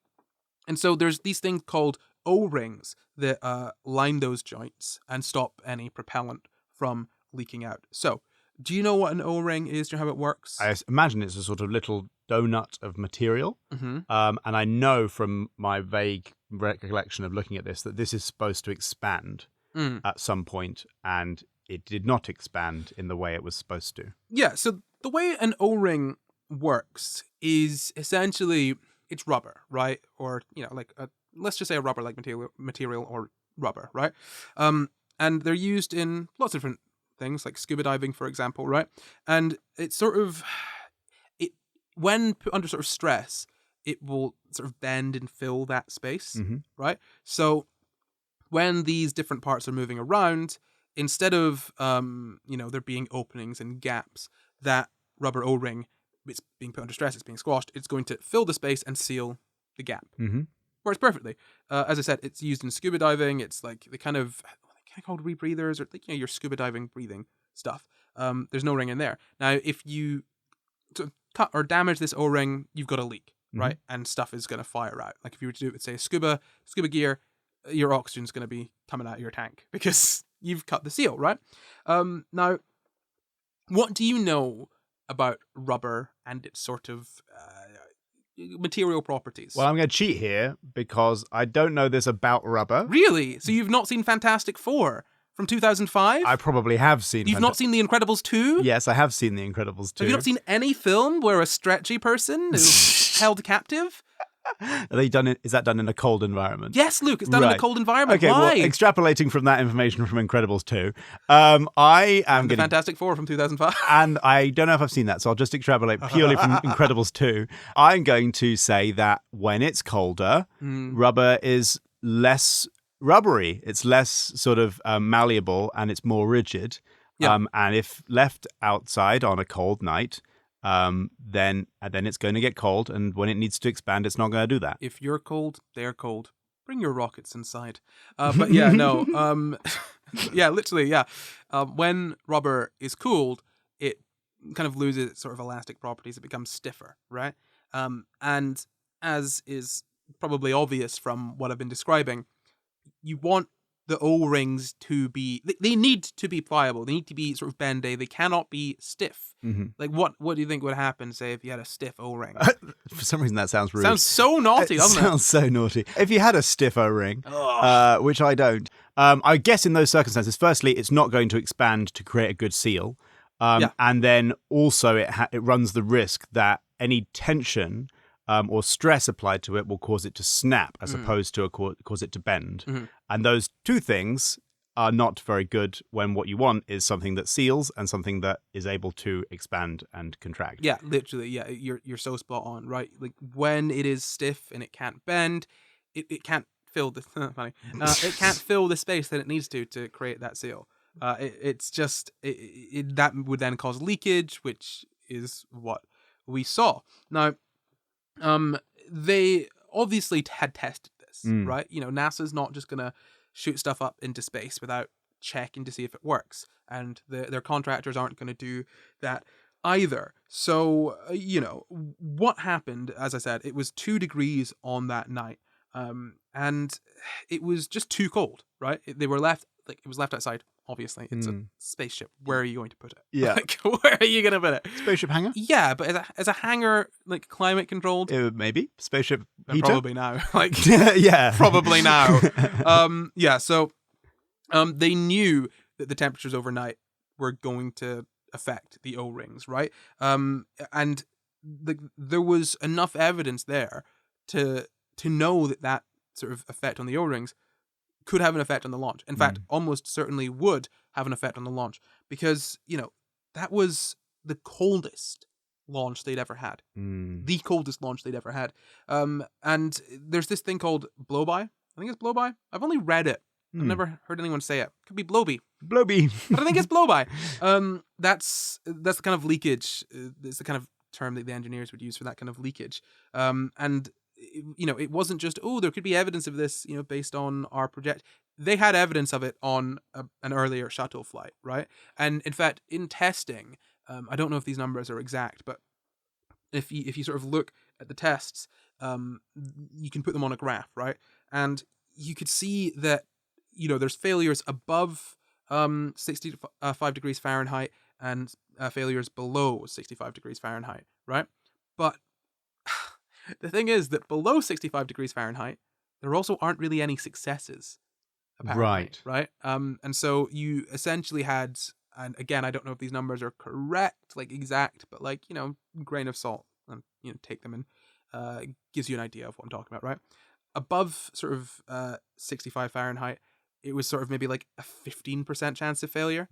[SPEAKER 1] so there's these things called O-rings that line those joints and stop any propellant from leaking out. So, do you know what an O-ring is? Do you know how it works?
[SPEAKER 2] I imagine it's a sort of little donut of material. And I know from my vague recollection of looking at this that this is supposed to expand at some point, and it did not expand in the way it was supposed to.
[SPEAKER 1] Yeah, so the way an O-ring works is essentially it's rubber, right? Or, like let's just say a rubber-like material or rubber, right? And they're used in lots of different things, like scuba diving, for example, right? And it's sort of, when put under sort of stress, it will sort of bend and fill that space, right? So when these different parts are moving around, instead of, there being openings and gaps, that rubber O-ring, it's being put under stress, it's being squashed, it's going to fill the space and seal the gap. Works perfectly. As I said, it's used in scuba diving. It's like the kind of called rebreathers, or like, your scuba diving breathing stuff. There's no ring in there. Now, if you cut or damage this O-ring, you've got a leak, right? And stuff is going to fire out. Like if you were to do it with, say, scuba gear, your oxygen's going to be coming out of your tank because you've cut the seal, right? Now, what do you know about rubber and its sort of material properties?
[SPEAKER 2] Well, I'm going to cheat here because I don't know this about rubber.
[SPEAKER 1] Really? So you've not seen Fantastic Four from 2005?
[SPEAKER 2] I probably have seen.
[SPEAKER 1] You've not seen The Incredibles 2?
[SPEAKER 2] Yes, I have seen The Incredibles 2.
[SPEAKER 1] Have you not seen any film where a stretchy person is held captive?
[SPEAKER 2] Are they done? Is that done in a cold environment?
[SPEAKER 1] Yes, Luke. It's done in a cold environment.
[SPEAKER 2] Okay,
[SPEAKER 1] Why?
[SPEAKER 2] well, extrapolating from that information from Incredibles 2, I am
[SPEAKER 1] the Fantastic Four from 2005.
[SPEAKER 2] And I don't know if I've seen that, so I'll just extrapolate purely from Incredibles 2. I'm going to say that when it's colder, rubber is less rubbery. It's less sort of malleable, and it's more rigid.
[SPEAKER 1] Yeah.
[SPEAKER 2] And if left outside on a cold night, then it's going to get cold, and when it needs to expand, it's not going to do that.
[SPEAKER 1] If you're cold, they're cold. Bring your rockets inside. But yeah, no. Yeah, literally, yeah. When rubber is cooled, it kind of loses its sort of elastic properties. It becomes stiffer, right? And as is probably obvious from what I've been describing, you want the O-rings to be, they need to be pliable. They need to be sort of bendy. They cannot be stiff. Like what do you think would happen, say, if you had a stiff O-ring?
[SPEAKER 2] For some reason that sounds rude.
[SPEAKER 1] Sounds so naughty, doesn't it?
[SPEAKER 2] Sounds so naughty. If you had a stiff O-ring, which I don't, I guess in those circumstances, firstly, it's not going to expand to create a good seal. And then also it runs the risk that any tension or stress applied to it will cause it to snap as opposed to cause it to bend. And those two things are not very good when what you want is something that seals and something that is able to expand and contract.
[SPEAKER 1] Yeah, literally. Yeah, you're so spot on, right? Like when it is stiff and it can't bend, it can't fill the funny. It can't fill the space that it needs to create that seal. It's just that would then cause leakage, which is what we saw. Now, they obviously had tested this, right? NASA's not just gonna shoot stuff up into space without checking to see if it works, and their contractors aren't going to do that either. So, what happened, as I said, it was 2 degrees on that night, and it was just too cold, right? It was left outside. Obviously, it's a spaceship. Where are you going to put it?
[SPEAKER 2] Yeah.
[SPEAKER 1] Where are you going to put it?
[SPEAKER 2] Spaceship hangar?
[SPEAKER 1] Yeah, but as a hangar, like climate controlled?
[SPEAKER 2] Maybe. Spaceship heater?
[SPEAKER 1] Probably now.
[SPEAKER 2] Yeah.
[SPEAKER 1] Probably now. Yeah, so they knew that the temperatures overnight were going to affect the O-rings, right? And there was enough evidence there to know that sort of effect on the O-rings could have an effect on the launch. In fact, almost certainly would have an effect on the launch because, that was the coldest launch they'd ever had. The coldest launch they'd ever had. And there's this thing called blow-by. I think it's blow-by. I've only read it. I've never heard anyone say it. Could be blow-by.
[SPEAKER 2] Blow-by.
[SPEAKER 1] But I think it's blow-by. That's the kind of leakage. It's the kind of term that the engineers would use for that kind of leakage. And it wasn't just, there could be evidence of this, based on our project. They had evidence of it on an earlier shuttle flight, right? And in fact, in testing, I don't know if these numbers are exact, but if you sort of look at the tests, you can put them on a graph, right? And you could see that, there's failures above 65 degrees Fahrenheit and failures below 65 degrees Fahrenheit, right? But The thing is that below 65 degrees Fahrenheit, there also aren't really any successes. Apparently, right? And so you essentially had, and again, I don't know if these numbers are correct, like exact, but like, grain of salt, and take them and gives you an idea of what I'm talking about, right? Above sort of 65 Fahrenheit, it was sort of maybe like a 15% chance of failure,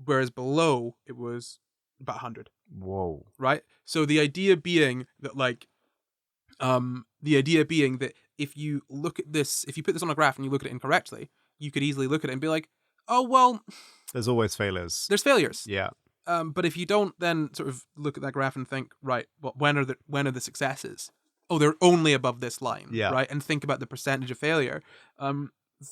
[SPEAKER 1] whereas below it was about 100.
[SPEAKER 2] Whoa!
[SPEAKER 1] Right? So the idea being that if you look at this, if you put this on a graph and you look at it incorrectly, you could easily look at it and be like, oh well,
[SPEAKER 2] there's always failures.
[SPEAKER 1] There's failures.
[SPEAKER 2] Yeah.
[SPEAKER 1] But if you don't then sort of look at that graph and think, right, well, when are the successes? Oh, they're only above this line, right? And think about the percentage of failure.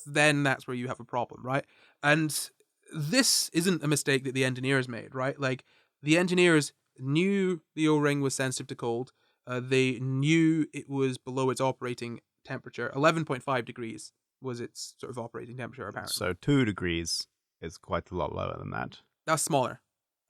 [SPEAKER 1] Then that's where you have a problem, right? And this isn't a mistake that the engineers made, right? Like the engineers knew the O-ring was sensitive to cold. They knew it was below its operating temperature. 11.5 degrees was its sort of operating temperature, apparently.
[SPEAKER 2] So 2 degrees is quite a lot lower than that.
[SPEAKER 1] That's smaller,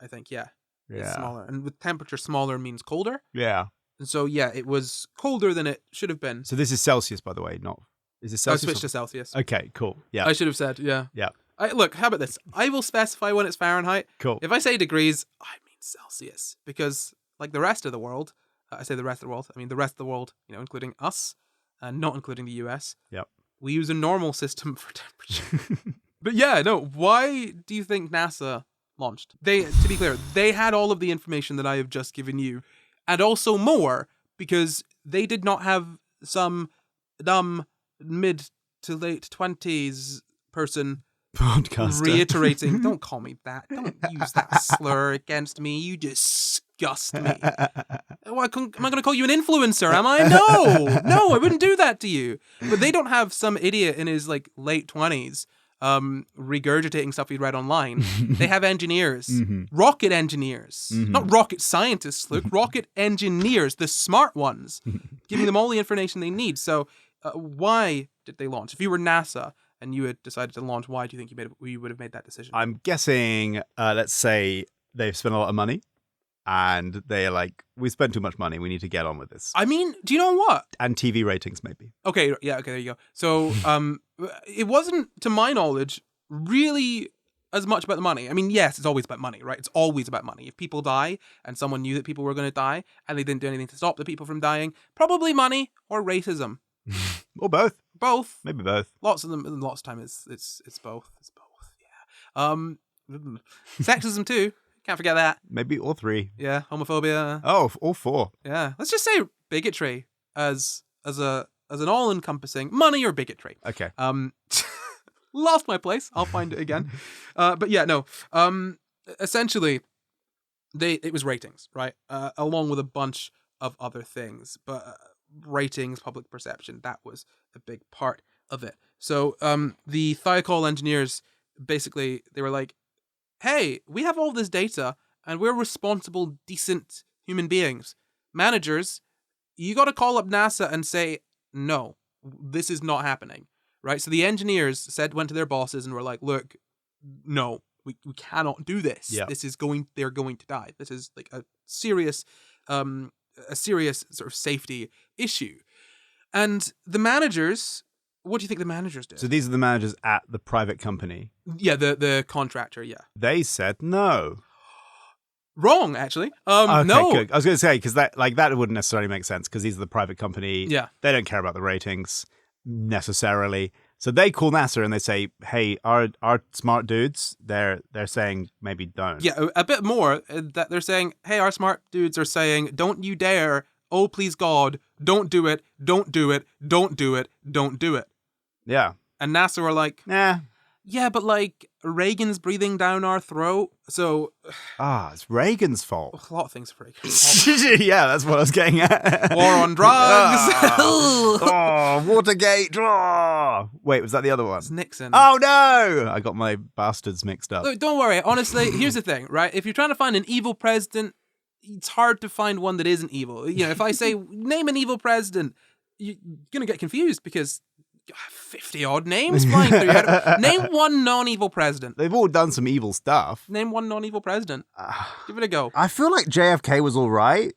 [SPEAKER 1] I think, yeah. It's smaller. And with temperature smaller means colder.
[SPEAKER 2] Yeah.
[SPEAKER 1] And so, yeah, it was colder than it should have been.
[SPEAKER 2] So this is Celsius, by the way, not... Is it Celsius?
[SPEAKER 1] I switched to Celsius.
[SPEAKER 2] Okay, cool. Yeah.
[SPEAKER 1] I should have said, yeah.
[SPEAKER 2] Yeah.
[SPEAKER 1] Look, how about this? I will specify when it's Fahrenheit.
[SPEAKER 2] Cool.
[SPEAKER 1] If I say degrees, I mean Celsius. Because, like the rest of the world, I say the rest of the world, I mean the rest of the world, including us, and not including the US.
[SPEAKER 2] Yep.
[SPEAKER 1] We use a normal system for temperature. But yeah, no, why do you think NASA launched? To be clear, they had all of the information that I have just given you, and also more, because they did not have some dumb mid to late 20s person
[SPEAKER 2] podcaster
[SPEAKER 1] reiterating, don't call me that, don't use that slur against me, you disgust me. Am I going to call you an influencer, am I? No, I wouldn't do that to you. But they don't have some idiot in his like late 20s regurgitating stuff he read online. They have engineers, rocket engineers, not rocket scientists, Luke, rocket engineers, the smart ones, giving them all the information they need. So why did they launch? If you were NASA and you had decided to launch, why do you think you would have made that decision?
[SPEAKER 2] I'm guessing, let's say they've spent a lot of money and they're like, we spent too much money. We need to get on with this.
[SPEAKER 1] I mean, do you know what?
[SPEAKER 2] And TV ratings, maybe.
[SPEAKER 1] Okay, yeah, okay, there you go. So it wasn't, to my knowledge, really as much about the money. I mean, yes, it's always about money, right? It's always about money. If people die and someone knew that people were going to die and they didn't do anything to stop the people from dying, probably money or racism.
[SPEAKER 2] Or both.
[SPEAKER 1] Both.
[SPEAKER 2] Maybe both.
[SPEAKER 1] Lots of them. Lots of time it's both. It's both. Yeah. Sexism too. Can't forget that.
[SPEAKER 2] Maybe all three.
[SPEAKER 1] Yeah. Homophobia.
[SPEAKER 2] Oh, all four.
[SPEAKER 1] Yeah. Let's just say bigotry as an all-encompassing money or bigotry.
[SPEAKER 2] Okay.
[SPEAKER 1] Lost my place. I'll find it again. But yeah, no. Essentially, it was ratings, right? Along with a bunch of other things, but. Ratings, public perception, that was a big part of it. So the Thiokol engineers, basically, they were like, hey, we have all this data and we're responsible, decent human beings. Managers, you got to call up NASA and say, no, this is not happening, right? So the engineers went to their bosses and were like, look, no, we cannot do this.
[SPEAKER 2] Yep.
[SPEAKER 1] They're going to die. This is like a serious sort of safety issue. And the managers, what do you think the managers did?
[SPEAKER 2] So these are the managers at the private company.
[SPEAKER 1] Yeah, the contractor, yeah.
[SPEAKER 2] They said no.
[SPEAKER 1] Wrong, actually.
[SPEAKER 2] Okay,
[SPEAKER 1] no.
[SPEAKER 2] Good. I was going to say, because that wouldn't necessarily make sense, because these are the private company.
[SPEAKER 1] Yeah.
[SPEAKER 2] They don't care about the ratings necessarily. So they call NASA and they say, hey, our smart dudes, they're saying maybe don't.
[SPEAKER 1] Yeah, a bit more that they're saying, hey, our smart dudes are saying, don't you dare, oh, please God, don't do it, don't do it, don't do it, don't do it.
[SPEAKER 2] Yeah.
[SPEAKER 1] And NASA were like,
[SPEAKER 2] nah.
[SPEAKER 1] Yeah, but like Reagan's breathing down our throat, so...
[SPEAKER 2] it's Reagan's fault.
[SPEAKER 1] A lot of things are Reagan's fault.
[SPEAKER 2] Yeah, that's what I was getting at.
[SPEAKER 1] War on drugs.
[SPEAKER 2] Watergate. Wait, was that the other one?
[SPEAKER 1] It's Nixon.
[SPEAKER 2] Oh, no! I got my bastards mixed up.
[SPEAKER 1] Look, don't worry. Honestly, here's the thing, right? If you're trying to find an evil president, it's hard to find one that isn't evil. If I say, name an evil president, you're going to get confused because... 50-odd names flying through your head. Name one non-evil president.
[SPEAKER 2] They've all done some evil stuff.
[SPEAKER 1] Name one non-evil president. Give it a go.
[SPEAKER 2] I feel like JFK was all right.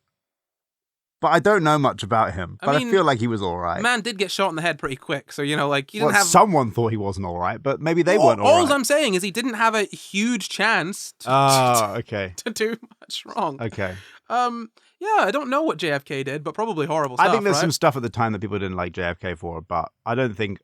[SPEAKER 2] but I don't know much about him.
[SPEAKER 1] I
[SPEAKER 2] But I
[SPEAKER 1] mean,
[SPEAKER 2] feel like he was all right.
[SPEAKER 1] Man did get shot in the head pretty quick, so you know, like he didn't
[SPEAKER 2] Well,
[SPEAKER 1] have.
[SPEAKER 2] someone thought he wasn't all right, but maybe they weren't all
[SPEAKER 1] All
[SPEAKER 2] right.
[SPEAKER 1] I'm saying is he didn't have a huge chance
[SPEAKER 2] Okay.
[SPEAKER 1] to do much wrong.
[SPEAKER 2] Okay.
[SPEAKER 1] Yeah, I don't know what JFK did, but probably horrible stuff.
[SPEAKER 2] I think there's
[SPEAKER 1] right?
[SPEAKER 2] some stuff at the time that people didn't like JFK for, but I don't think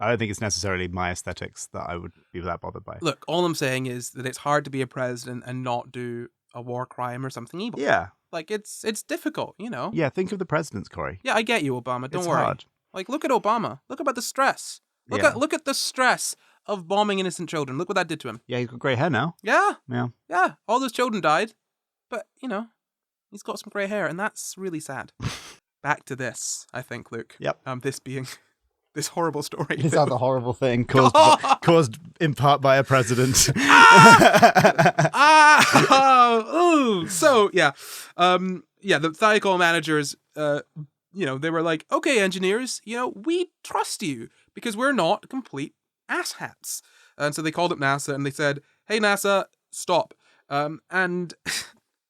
[SPEAKER 2] it's necessarily my aesthetics that I would be that bothered by.
[SPEAKER 1] Look, all I'm saying is that it's hard to be a president and not do a war crime or something evil.
[SPEAKER 2] Yeah.
[SPEAKER 1] Like it's difficult, you know.
[SPEAKER 2] Yeah, think of the presidents, Corey.
[SPEAKER 1] Yeah, I get you, Obama. Don't
[SPEAKER 2] It's
[SPEAKER 1] worry.
[SPEAKER 2] hard.
[SPEAKER 1] Like look at Obama. Look about the stress. Look at the stress of bombing innocent children. Look what that did to him.
[SPEAKER 2] Yeah, he's got grey hair now.
[SPEAKER 1] Yeah.
[SPEAKER 2] Yeah.
[SPEAKER 1] Yeah. All those children died, but you know, he's got some grey hair, and that's really sad. Back to this, I think, Luke.
[SPEAKER 2] Yep.
[SPEAKER 1] This being this horrible story.
[SPEAKER 2] This other horrible thing caused in part by a president.
[SPEAKER 1] So yeah, the Thiokol managers, they were like, okay, engineers, we trust you because we're not complete asshats. And so they called up NASA and they said, hey, NASA, stop. And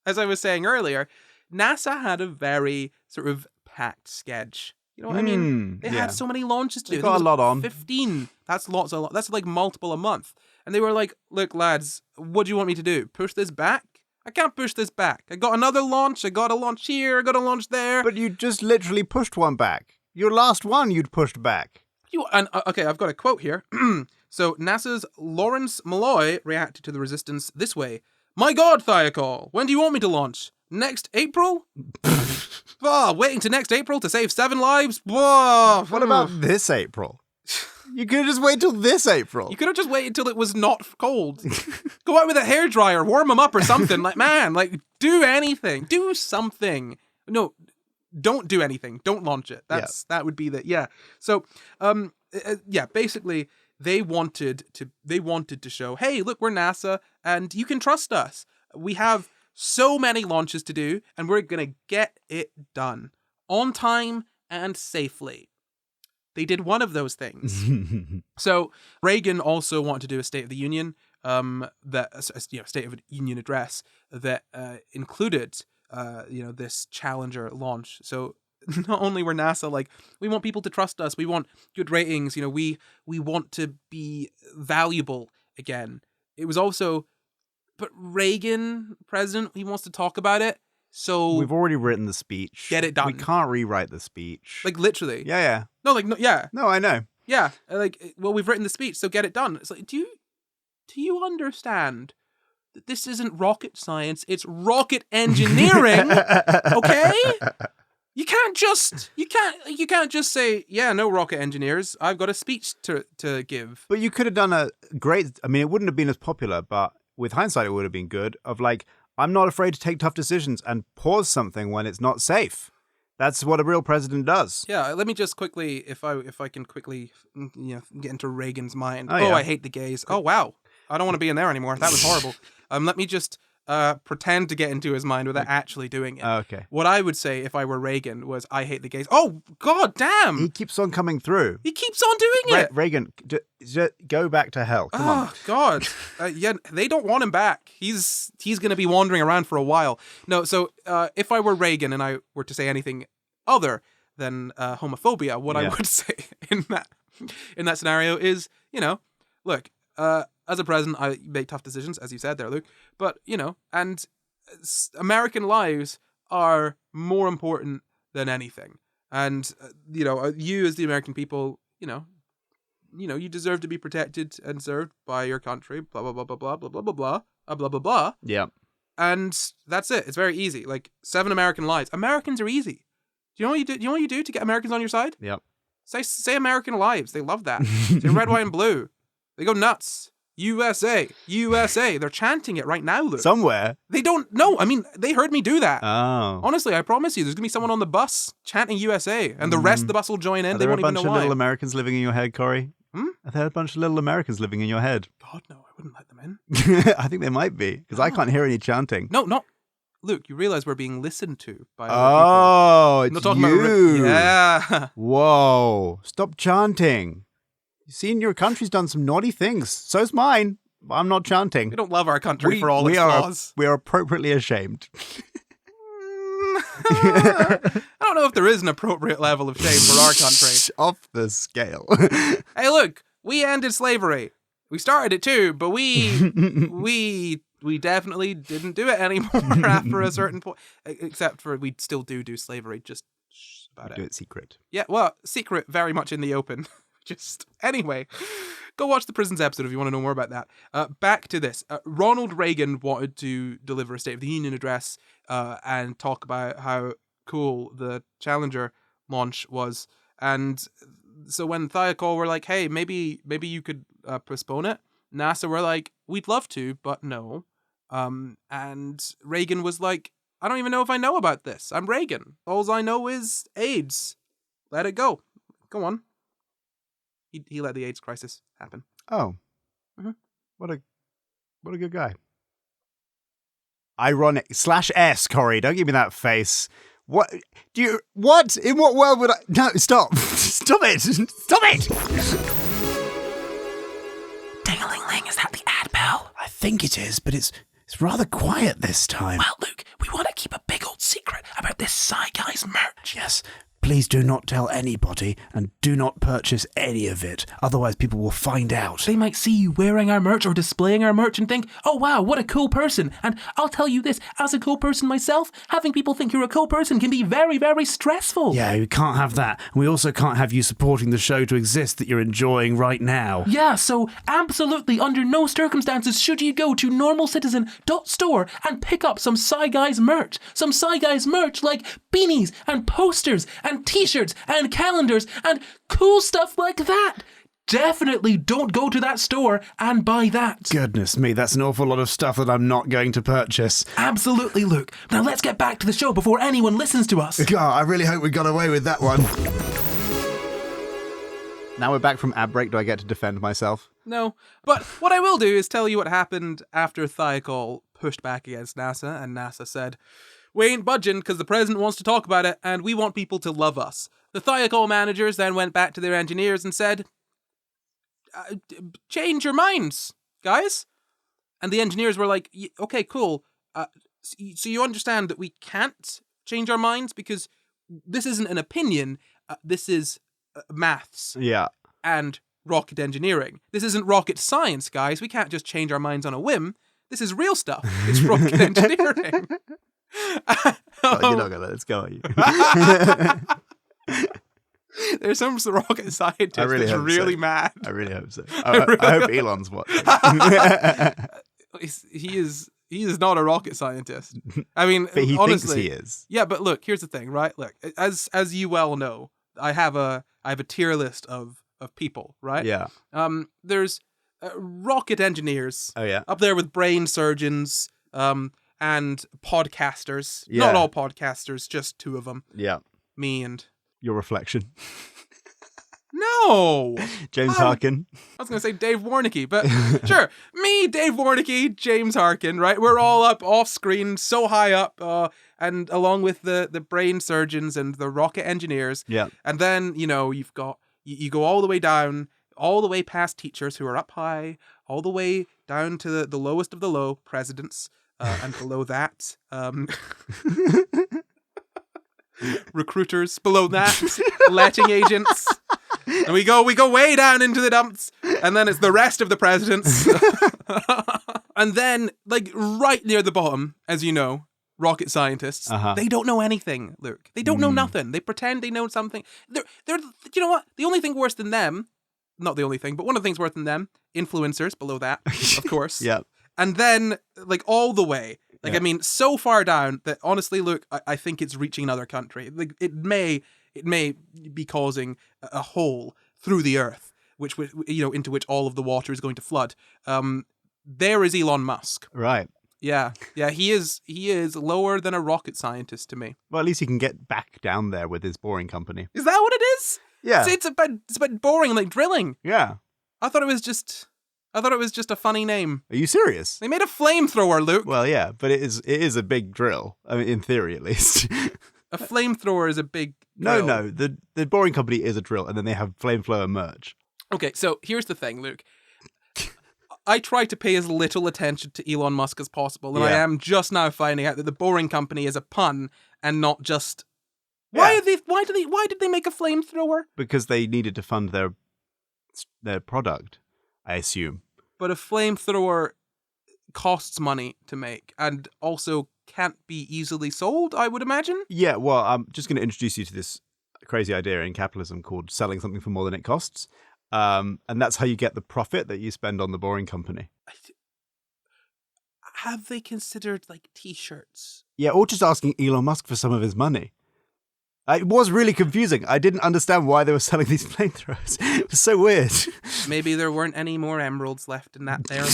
[SPEAKER 1] as I was saying earlier, NASA had a very sort of packed schedule. You know what I mean? They had so many launches to do.
[SPEAKER 2] They got a lot on.
[SPEAKER 1] 15. That's lots of. That's like multiple a month. And they were like, look, lads, what do you want me to do? Push this back? I can't push this back. I got another launch. I got a launch here. I got a launch there.
[SPEAKER 2] But you just literally pushed one back. Your last one you'd pushed back.
[SPEAKER 1] Okay, I've got a quote here. So NASA's Lawrence Malloy reacted to the resistance this way. My God, Thiokol, when do you want me to launch? Next April? Waiting to next April to save 7 lives?
[SPEAKER 2] What about this April? You could just wait till this April.
[SPEAKER 1] You could have just waited till it was not cold. Go out with a hairdryer, warm them up or something. Do anything. Do something. No, don't do anything. Don't launch it. That would be So, basically they wanted to show, hey, look, we're NASA and you can trust us. We have so many launches to do and we're going to get it done on time and safely. They did one of those things. So Reagan also wanted to do a State of the Union, State of the Union address that included, this Challenger launch. So not only were NASA like, we want people to trust us, we want good ratings, we want to be valuable again. It was also, but Reagan, president, he wants to talk about it. So
[SPEAKER 2] we've already written the speech.
[SPEAKER 1] Get it done.
[SPEAKER 2] We can't rewrite the speech.
[SPEAKER 1] Like literally.
[SPEAKER 2] Yeah.
[SPEAKER 1] No, yeah.
[SPEAKER 2] No, I know.
[SPEAKER 1] Yeah. We've written the speech, so get it done. It's like, do you understand that this isn't rocket science, it's rocket engineering? Okay? You can't just say, yeah, no rocket engineers. I've got a speech to give.
[SPEAKER 2] But you could have done it wouldn't have been as popular, but with hindsight it would have been good of like, I'm not afraid to take tough decisions and pause something when it's not safe. That's what a real president does.
[SPEAKER 1] Yeah, let me just quickly, if I can quickly, get into Reagan's mind.
[SPEAKER 2] Yeah.
[SPEAKER 1] I hate the gays. Oh, wow. I don't want to be in there anymore. That was horrible. Let me just pretend to get into his mind without actually doing it.
[SPEAKER 2] Okay.
[SPEAKER 1] What I would say if I were Reagan was, I hate the gays. Oh, God damn.
[SPEAKER 2] He keeps on coming through.
[SPEAKER 1] He keeps on doing it.
[SPEAKER 2] Reagan, go back to hell. Come on.
[SPEAKER 1] Oh, God. They don't want him back. He's going to be wandering around for a while. No, so if I were Reagan and I were to say anything other than homophobia, what I would say in that scenario is, look, as a president, I make tough decisions, as you said there, Luke. But, and American lives are more important than anything. And, you as the American people, you deserve to be protected and served by your country, blah, blah, blah, blah, blah, blah, blah, blah, blah, blah, blah, blah.
[SPEAKER 2] Yeah.
[SPEAKER 1] And that's it. It's very easy. Like 7 American lives. Americans are easy. Do you know what you do? Do you know what you do to get Americans on your side?
[SPEAKER 2] Yep.
[SPEAKER 1] Say American lives. They love that. Say red, white, and blue. They go nuts. USA, USA. They're chanting it right now, Luke.
[SPEAKER 2] Somewhere.
[SPEAKER 1] They don't know. I mean, they heard me do that.
[SPEAKER 2] Oh.
[SPEAKER 1] Honestly, I promise you, there's going to be someone on the bus chanting USA, and the rest of the bus will join in.
[SPEAKER 2] Are
[SPEAKER 1] They
[SPEAKER 2] there
[SPEAKER 1] won't
[SPEAKER 2] a
[SPEAKER 1] even
[SPEAKER 2] bunch
[SPEAKER 1] know
[SPEAKER 2] of
[SPEAKER 1] why.
[SPEAKER 2] little Americans living in your head, Corey? Are there a bunch of little Americans living in your head?
[SPEAKER 1] God, no, I wouldn't let them in.
[SPEAKER 2] I think they might be, because I can't hear any chanting.
[SPEAKER 1] No, not. Luke, you realize we're being listened to by other
[SPEAKER 2] people.
[SPEAKER 1] It's
[SPEAKER 2] Not
[SPEAKER 1] talking
[SPEAKER 2] you.
[SPEAKER 1] About yeah.
[SPEAKER 2] Whoa. Stop chanting. You've seen your country's done some naughty things. So's mine. I'm not chanting.
[SPEAKER 1] We don't love our country for all its flaws.
[SPEAKER 2] We are appropriately ashamed.
[SPEAKER 1] I don't know if there is an appropriate level of shame for our country.
[SPEAKER 2] Off the scale.
[SPEAKER 1] Hey, look, we ended slavery. We started it too, but we definitely didn't do it anymore after a certain point. Except for we still do slavery. Just about it.
[SPEAKER 2] Do it secret.
[SPEAKER 1] Yeah, well, secret, very much in the open. Just anyway, go watch the Prisons episode if you want to know more about that. Back to this. Ronald Reagan wanted to deliver a State of the Union address and talk about how cool the Challenger launch was. And so when Thiokol were like, hey, maybe you could postpone it, NASA were like, we'd love to, but no. And Reagan was like, I don't even know if I know about this. I'm Reagan. All I know is AIDS. Let it go. Go on. He let the AIDS crisis happen.
[SPEAKER 2] Oh. Mm-hmm. What a good guy. Ironic /S, Corey. Don't give me that face. What? In what world would I... No, stop. Stop it. Stop it.
[SPEAKER 3] Ding-a-ling-ling, is that the ad bell?
[SPEAKER 4] I think it is, but it's rather quiet this time.
[SPEAKER 3] Well, Luke, we want to keep a big old secret about this SCI GUYS merch.
[SPEAKER 4] Yes. Please do not tell anybody and do not purchase any of it. Otherwise people will find out.
[SPEAKER 3] They might see you wearing our merch or displaying our merch and think, oh wow, what a cool person. And I'll tell you this, as a cool person myself, having people think you're a cool person can be very, very stressful.
[SPEAKER 4] Yeah, we can't have that. We also can't have you supporting the show to exist that you're enjoying right now.
[SPEAKER 3] Yeah, so absolutely under no circumstances should you go to normalcitizen.store and pick up some SCI GUYS merch. Some SCI GUYS merch like beanies and posters and t-shirts and calendars and cool stuff like that. Definitely don't go to that store and buy that.
[SPEAKER 4] Goodness me, that's an awful lot of stuff that I'm not going to purchase.
[SPEAKER 3] Absolutely, Luke. Now let's get back to the show before anyone listens to us.
[SPEAKER 4] God, I really hope we got away with that one.
[SPEAKER 2] Now we're back from ad break. Do I get to defend myself?
[SPEAKER 1] No. But what I will do is tell you what happened after Thiokol pushed back against NASA, and NASA said, we ain't budging because the president wants to talk about it, and we want people to love us. The Thiokol managers then went back to their engineers and said, change your minds, guys. And the engineers were like, okay, cool. So you understand that we can't change our minds because this isn't an opinion. This is maths.
[SPEAKER 2] Yeah.
[SPEAKER 1] And rocket engineering. This isn't rocket science, guys. We can't just change our minds on a whim. This is real stuff. It's rocket engineering.
[SPEAKER 2] You're not going to let us go, are you?
[SPEAKER 1] There's some rocket scientist that's really mad.
[SPEAKER 2] I really hope so. I hope Elon's watching.
[SPEAKER 1] He is not a rocket scientist. I mean,
[SPEAKER 2] but he
[SPEAKER 1] honestly,
[SPEAKER 2] thinks he is.
[SPEAKER 1] Yeah, but look, here's the thing, right? Look, as you well know, I have a tier list of people, right?
[SPEAKER 2] Yeah.
[SPEAKER 1] There's rocket engineers.
[SPEAKER 2] Oh yeah.
[SPEAKER 1] Up there with brain surgeons. And podcasters.
[SPEAKER 2] Yeah.
[SPEAKER 1] Not all podcasters, just two of them.
[SPEAKER 2] Yeah.
[SPEAKER 1] Me and...
[SPEAKER 2] Your reflection.
[SPEAKER 1] No!
[SPEAKER 2] James Harkin.
[SPEAKER 1] I was going to say Dave Warnicky, but sure. Me, Dave Warnicky, James Harkin, right? We're all up off screen, so high up, and along with the brain surgeons and the rocket engineers.
[SPEAKER 2] Yeah.
[SPEAKER 1] And then, you've got... You go all the way down, all the way past teachers who are up high, all the way down to the lowest of the low, presidents. And below that, recruiters. Below that, letting agents. And we go way down into the dumps. And then it's the rest of the presidents. And then, right near the bottom, as you know, rocket scientists.
[SPEAKER 2] Uh-huh.
[SPEAKER 1] They don't know anything, Luke. They don't know nothing. They pretend they know something. They're. You know what? The only thing worse than them, not the only thing, but one of the things worse than them, influencers below that, of course.
[SPEAKER 2] Yeah.
[SPEAKER 1] And then, all the way,
[SPEAKER 2] Yeah.
[SPEAKER 1] I mean, so far down that honestly, look, I think it's reaching another country. It may be causing a hole through the earth, which into which all of the water is going to flood. There is Elon Musk.
[SPEAKER 2] Right.
[SPEAKER 1] Yeah, he is lower than a rocket scientist to me.
[SPEAKER 2] Well, at least he can get back down there with his boring company.
[SPEAKER 1] Is that what it is?
[SPEAKER 2] Yeah.
[SPEAKER 1] It's about boring, like drilling.
[SPEAKER 2] Yeah.
[SPEAKER 1] I thought it was just a funny name.
[SPEAKER 2] Are you serious?
[SPEAKER 1] They made a flamethrower, Luke.
[SPEAKER 2] Well, yeah, but it is a big drill. I mean, in theory, at least.
[SPEAKER 1] A flamethrower is a big drill.
[SPEAKER 2] No. The boring company is a drill, and then they have flamethrower merch.
[SPEAKER 1] Okay, so here's the thing, Luke. I try to pay as little attention to Elon Musk as possible, and I
[SPEAKER 2] Yeah.
[SPEAKER 1] am just now finding out that the Boring Company is a pun and not just. Why did they make a flamethrower?
[SPEAKER 2] Because they needed to fund their product, I assume.
[SPEAKER 1] But a flamethrower costs money to make, and also can't be easily sold, I would imagine.
[SPEAKER 2] Yeah, well, I'm just going to introduce you to this crazy idea in capitalism called selling something for more than it costs. And that's how you get the profit that you spend on the Boring Company.
[SPEAKER 1] Have they considered, like, T-shirts?
[SPEAKER 2] Yeah, or just asking Elon Musk for some of his money. It was really confusing. I didn't understand why they were selling these flamethrowers. It was so weird.
[SPEAKER 1] Maybe there weren't any more emeralds left in that there mine.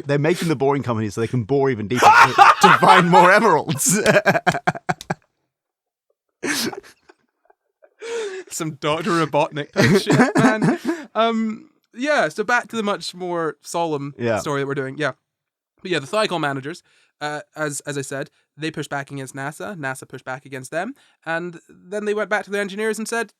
[SPEAKER 2] They're making the Boring Company so they can bore even deeper to find more emeralds.
[SPEAKER 1] Some Dr. Robotnik type shit, man. Yeah, so back to the much more solemn story that we're doing. Yeah. But yeah, the Thiokol managers, as I said, they pushed back against NASA. NASA pushed back against them. And then they went back to the engineers and said,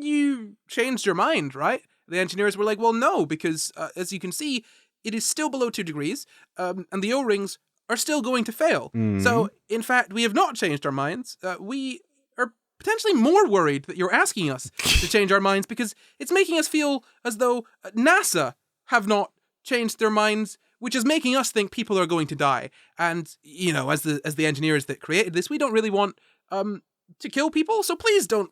[SPEAKER 1] you changed your mind, right? The engineers were like, well, no, because as you can see, it is still below 2 degrees, and the O-rings are still going to fail. So, in fact, we have not changed our minds. We are potentially more worried that you're asking us to change our minds because it's making us feel as though NASA have not changed their minds, which is making us think people are going to die. And, you know, as the engineers that created this, we don't really want to kill people, so please don't,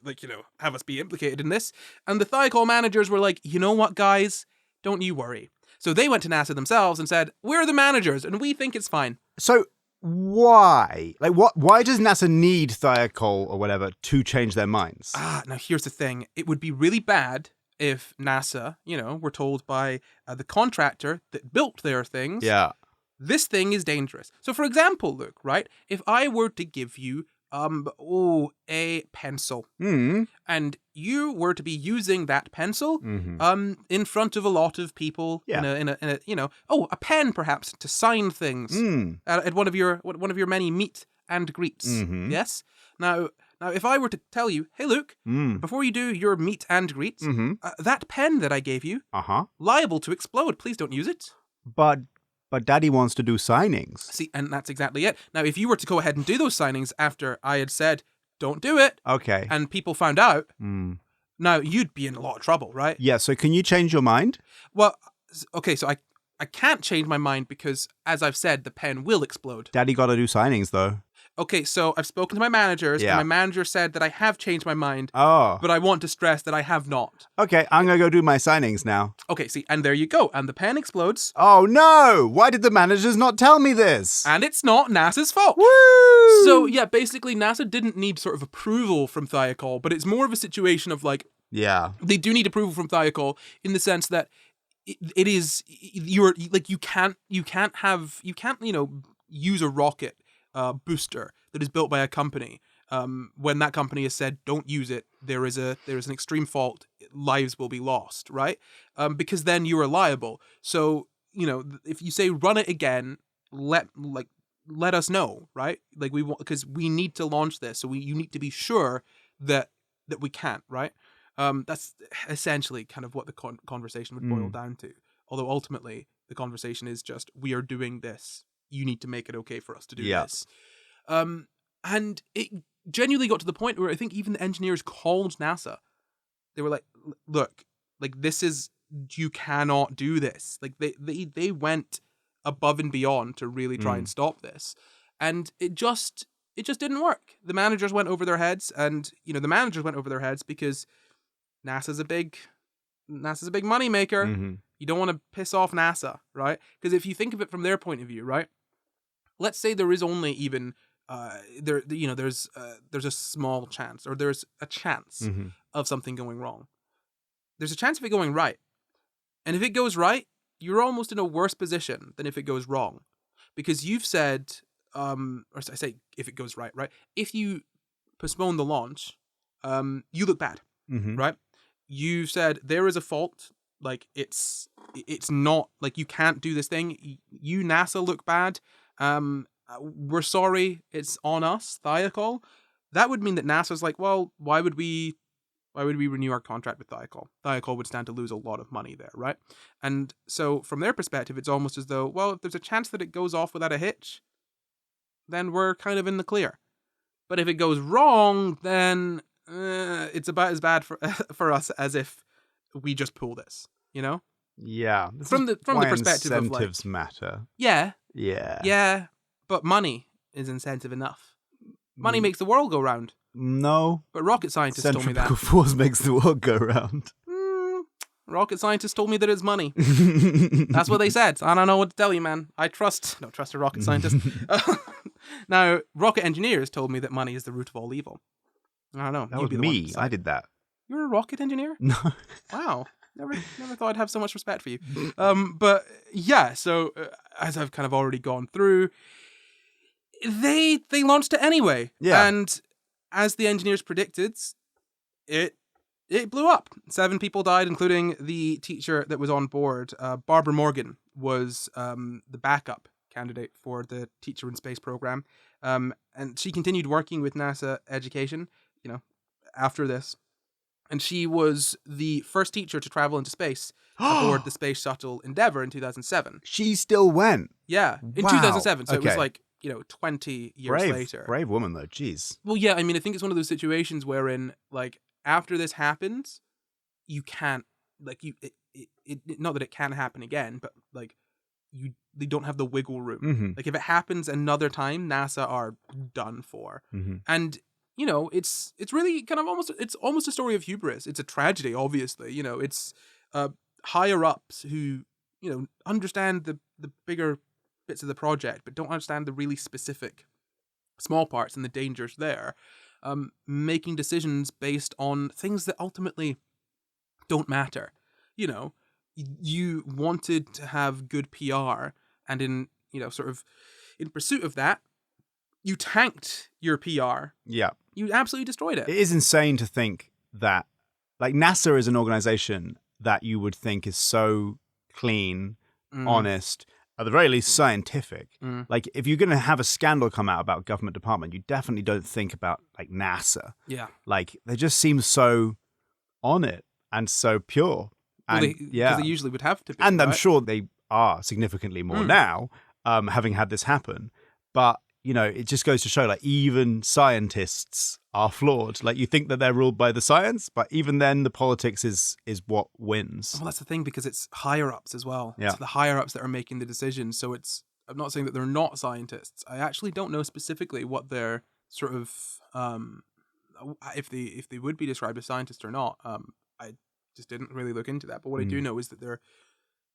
[SPEAKER 1] like, you know, have us be implicated in this. And the Thiokol managers were like, you know what, guys? Don't you worry. So they went to NASA themselves and said, we're the managers, and we think it's fine.
[SPEAKER 2] So why? Like, why does NASA need Thiokol or whatever to change their minds?
[SPEAKER 1] Now here's the thing. It would be really bad if NASA, you know, were told by the contractor that built their things, this thing is dangerous. So for example, Luke, right? If I were to give you a pencil, and you were to be using that pencil in front of a lot of people in a you know, a pen perhaps to sign things at one of your many meet and greets. Yes. Now if I were to tell you, hey Luke, before you do your meet and greets, that pen that I gave you, liable to explode. Please don't use it.
[SPEAKER 2] But Daddy wants to do signings.
[SPEAKER 1] See, and that's exactly it. Now, if you were to go ahead and do those signings after I had said, don't do it,
[SPEAKER 2] okay,
[SPEAKER 1] and people found out, now you'd be in a lot of trouble, right?
[SPEAKER 2] Yeah, so can you change your mind?
[SPEAKER 1] Well, okay, so I can't change my mind because, as I've said, the pen will explode.
[SPEAKER 2] Daddy got to do signings, though.
[SPEAKER 1] Okay, so I've spoken to my managers, and my manager said that I have changed my mind, but I want to stress that I have not.
[SPEAKER 2] Okay, I'm going to go do my signings now.
[SPEAKER 1] Okay, see, and there you go, and the pen explodes.
[SPEAKER 2] Oh no! Why did the managers not tell me this?
[SPEAKER 1] And it's not NASA's fault.
[SPEAKER 2] Woo!
[SPEAKER 1] So, yeah, basically, NASA didn't need sort of approval from Thiokol, but it's more of a situation of, like, they do need approval from Thiokol in the sense that it is, you can't, you know, use a rocket booster that is built by a company. When that company has said don't use it, there is an extreme fault. Lives will be lost, right? Because then you are liable. So you know, if you say run it again, let us know, right? Like we want, because we need to launch this, so you need to be sure that we can't, right? That's essentially kind of what the conversation would boil down to. Although ultimately the conversation is just, we are doing this. You need to make it okay for us to do this. And it genuinely got to the point where I think even the engineers called NASA. They were like, look, like this is, you cannot do this. Like they went above and beyond to really try and stop this. And it just didn't work. The managers went over their heads, and you know, the managers went over their heads because NASA's a big money maker. You don't want to piss off NASA, right? Because if you think of it from their point of view, right? Let's say there is only even there's a small chance, or there's a chance of something going wrong. There's a chance of it going right. And if it goes right, you're almost in a worse position than if it goes wrong. Because you've said, or I say if it goes right? If you postpone the launch, you look bad, right? You said there is a fault, like it's not, like you can't do this thing. You, NASA, look bad. We're sorry, it's on us, Thiokol. That would mean that NASA's like, well, why would we Why would we renew our contract with Thiokol? Thiokol would stand to lose a lot of money there, right? And so from their perspective, it's almost as though, well, if there's a chance that it goes off without a hitch, then we're kind of in the clear. But if it goes wrong, then it's about as bad for us as if we just pull this, you know?
[SPEAKER 2] Yeah. This
[SPEAKER 1] From
[SPEAKER 2] is
[SPEAKER 1] the
[SPEAKER 2] why
[SPEAKER 1] perspective of
[SPEAKER 2] incentives matter.
[SPEAKER 1] Yeah,
[SPEAKER 2] Yeah.
[SPEAKER 1] but money is incentive enough. Money
[SPEAKER 2] Mm.
[SPEAKER 1] makes the world go round.
[SPEAKER 2] No.
[SPEAKER 1] But rocket scientists told me
[SPEAKER 2] Centrifugal
[SPEAKER 1] that.
[SPEAKER 2] force makes the world go round.
[SPEAKER 1] Rocket scientists told me that it's money. That's what they said. I don't know what to tell you, man. Don't trust a rocket scientist. Now, rocket engineers told me that money is the root of all evil. I don't know.
[SPEAKER 2] That
[SPEAKER 1] You'd
[SPEAKER 2] was
[SPEAKER 1] be the one to
[SPEAKER 2] me.
[SPEAKER 1] decide.
[SPEAKER 2] I did that.
[SPEAKER 1] You're a rocket engineer?
[SPEAKER 2] No.
[SPEAKER 1] Wow. Never thought I'd have so much respect for you. But yeah, so as I've kind of already gone through, they launched it anyway.
[SPEAKER 2] Yeah.
[SPEAKER 1] And as the engineers predicted, it blew up. 7 people died, including the teacher that was on board. Barbara Morgan was the backup candidate for the Teacher in Space program. And she continued working with NASA Education, after this. And she was the first teacher to travel into space aboard the Space Shuttle Endeavour in 2007.
[SPEAKER 2] She still went.
[SPEAKER 1] Yeah, in
[SPEAKER 2] Wow.
[SPEAKER 1] 2007. So it was
[SPEAKER 2] Okay.
[SPEAKER 1] 20 years later.
[SPEAKER 2] Brave woman, though. Jeez.
[SPEAKER 1] Well, yeah, I mean, I think it's one of those situations wherein, after this happens, you can't, not that it can happen again, but, they don't have the wiggle room.
[SPEAKER 2] Mm-hmm.
[SPEAKER 1] If it happens another time, NASA are done for.
[SPEAKER 2] Mm-hmm.
[SPEAKER 1] And, it's really kind of almost a story of hubris. It's a tragedy, obviously. It's higher-ups who, understand the bigger bits of the project, but don't understand the really specific small parts and the dangers there. Making decisions based on things that ultimately don't matter. You wanted to have good PR, and in pursuit of that, you tanked your PR.
[SPEAKER 2] Yeah.
[SPEAKER 1] You absolutely destroyed it.
[SPEAKER 2] It is insane to think that, NASA is an organization that you would think is so clean, honest, at the very least scientific. If you're going to have a scandal come out about a government department, you definitely don't think about
[SPEAKER 1] Yeah.
[SPEAKER 2] NASA. They just seem so on it and so pure. And
[SPEAKER 1] Because they usually would have to be.
[SPEAKER 2] and I'm
[SPEAKER 1] right?
[SPEAKER 2] sure they are significantly more now, having had this happen. But it just goes to show, even scientists are flawed. You think that they're ruled by the science, but even then, the politics is what wins.
[SPEAKER 1] Well, that's the thing, because it's higher ups as well.
[SPEAKER 2] Yeah.
[SPEAKER 1] It's the higher ups that are making the decisions. So I'm not saying that they're not scientists. I actually don't know specifically what their sort of if they would be described as scientists or not. I just didn't really look into that. But what I do know is that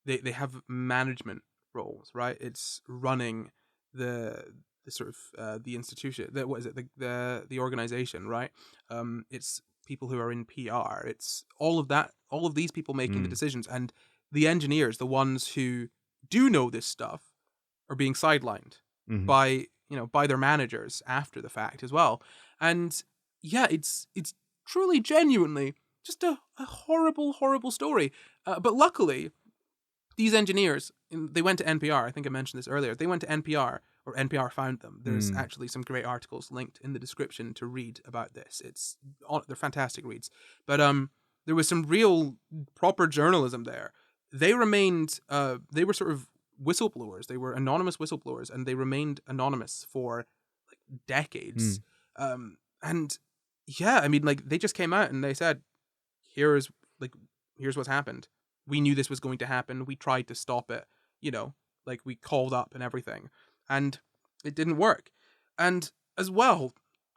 [SPEAKER 1] they have management roles, right? It's running the sort of the institution, the organization, right? It's people who are in PR. It's all of these people making the decisions, and the engineers, the ones who do know this stuff, are being sidelined by their managers after the fact as well. And yeah, it's truly, genuinely just a horrible, horrible story. But luckily, these engineers, they went to NPR. I think I mentioned this earlier. They went to NPR, or NPR found them. There's actually some great articles linked in the description to read about this. They're fantastic reads. But there was some real proper journalism there. They remained, they were sort of whistleblowers. They were anonymous whistleblowers, and they remained anonymous for decades. And yeah, I mean, they just came out and they said, here's what's happened. We knew this was going to happen. We tried to stop it, we called up and everything, and it didn't work. And as well,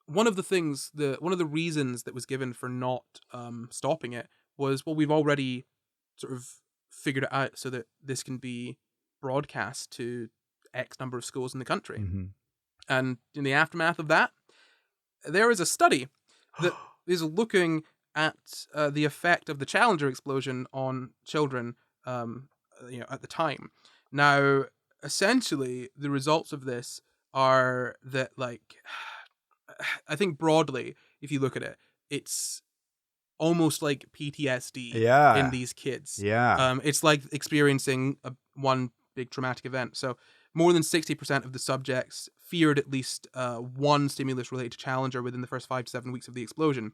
[SPEAKER 1] one of the reasons that was given for not stopping it was, well, we've already sort of figured it out so that this can be broadcast to X number of schools in the country. And in the aftermath of that, there is a study that is looking at the effect of the Challenger explosion on children, at the time. Now, essentially, the results of this are that, I think broadly, if you look at it, it's almost like PTSD in these kids.
[SPEAKER 2] Yeah.
[SPEAKER 1] It's like experiencing one big traumatic event. So more than 60% of the subjects feared at least one stimulus related to Challenger within the first 5 to 7 weeks of the explosion.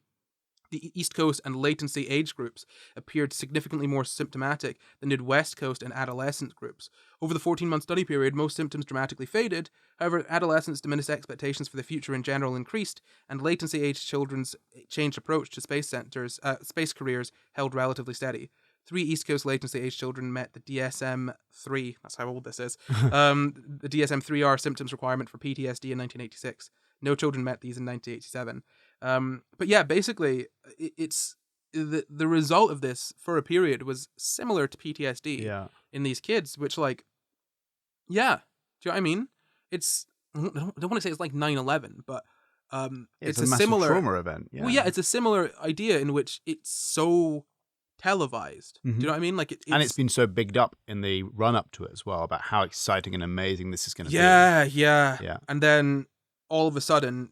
[SPEAKER 1] the East Coast and latency age groups appeared significantly more symptomatic than did West Coast and adolescent groups. Over the 14-month study period, most symptoms dramatically faded. However, adolescents' diminished expectations for the future in general increased, and latency-aged children's changed approach to space careers held relatively steady. 3 East Coast latency-aged children met the DSM-3, that's how old this is, the DSM-3R symptoms requirement for PTSD in 1986. No children met these in 1987. But yeah, basically, it's the result of this for a period was similar to PTSD in these kids, which, like, yeah, do you know what I mean? It's, I don't want to say it's like 9/11, but it's a similar
[SPEAKER 2] trauma event. Yeah.
[SPEAKER 1] Well, yeah, it's a similar idea in which it's so televised. Do you know what I mean? Like,
[SPEAKER 2] and it's been so bigged up in the run up to it as well about how exciting and amazing this is going to be.
[SPEAKER 1] Yeah. And then all of a sudden,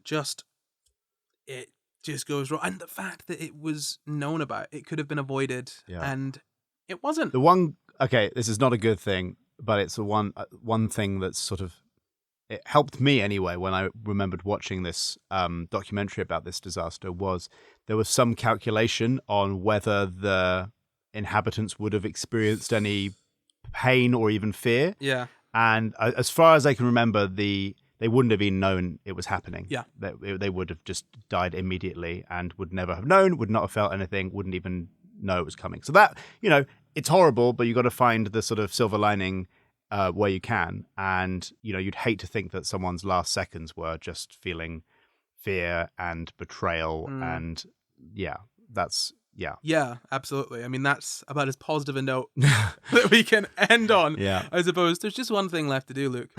[SPEAKER 1] it just goes wrong. And the fact that it was known about, it could have been avoided, and it wasn't.
[SPEAKER 2] This is not a good thing, but it's the one thing that's sort of, it helped me anyway when I remembered watching this documentary about this disaster, was there was some calculation on whether the inhabitants would have experienced any pain or even fear.
[SPEAKER 1] Yeah.
[SPEAKER 2] And as far as I can remember, they wouldn't have even known it was happening.
[SPEAKER 1] Yeah.
[SPEAKER 2] They would have just died immediately and would never have known, would not have felt anything, wouldn't even know it was coming. So that, it's horrible, but you got to find the sort of silver lining where you can. And, you'd hate to think that someone's last seconds were just feeling fear and betrayal. And that's.
[SPEAKER 1] Yeah, absolutely. I mean, that's about as positive a note that we can end on.
[SPEAKER 2] Yeah.
[SPEAKER 1] I suppose there's just one thing left to do, Luke.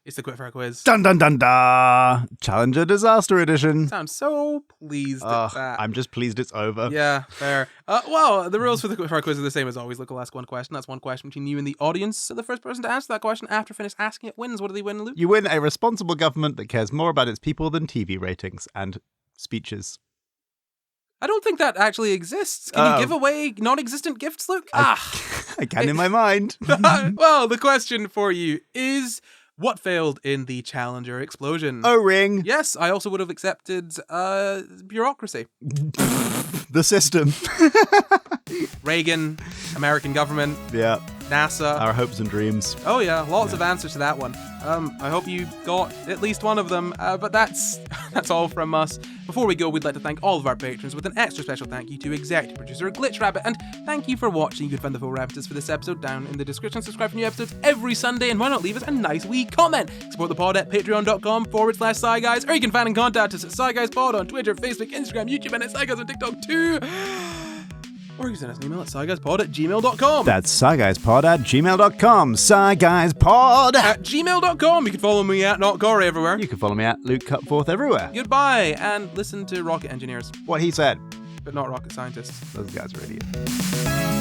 [SPEAKER 1] It's the Quickfire quiz.
[SPEAKER 2] Dun dun dun dun! Challenger Disaster Edition.
[SPEAKER 1] I'm so pleased at that.
[SPEAKER 2] I'm just pleased it's over.
[SPEAKER 1] Yeah, fair. Well, the rules for the Quickfire quiz are the same as always. Luke will ask one question. That's one question between you and the audience. So the first person to answer that question after finish asking it wins. What do they win, Luke?
[SPEAKER 2] You win a responsible government that cares more about its people than TV ratings and speeches.
[SPEAKER 1] I don't think that actually exists. Can you give away non-existent gifts, Luke?
[SPEAKER 2] I can in my mind.
[SPEAKER 1] Well, the question for you is, what failed in the Challenger explosion?
[SPEAKER 2] O-ring.
[SPEAKER 1] Yes, I also would have accepted bureaucracy.
[SPEAKER 2] The system.
[SPEAKER 1] Reagan, American government.
[SPEAKER 2] Yeah.
[SPEAKER 1] NASA.
[SPEAKER 2] Our hopes and dreams.
[SPEAKER 1] Oh yeah, lots of answers to that one. I hope you got at least one of them, but that's all from us. Before we go, we'd like to thank all of our patrons with an extra special thank you to executive producer Glitch Rabbit, and thank you for watching. You can find the full references for this episode down in the description. Subscribe for new episodes every Sunday, and why not leave us a nice wee comment? Support the pod at patreon.com/SciGuys, or you can find and contact us at SciGuysPod on Twitter, Facebook, Instagram, YouTube, and at SciGuys on TikTok too. Or you can send us an email at sciguyspod@gmail.com.
[SPEAKER 2] That's sciguyspod@gmail.com. Sciguyspod
[SPEAKER 1] at gmail.com. You can follow me at NotGory everywhere.
[SPEAKER 2] You can follow me at Luke Cutforth everywhere.
[SPEAKER 1] Goodbye, and listen to rocket engineers.
[SPEAKER 2] What he said.
[SPEAKER 1] But not rocket scientists.
[SPEAKER 2] Those guys are idiots.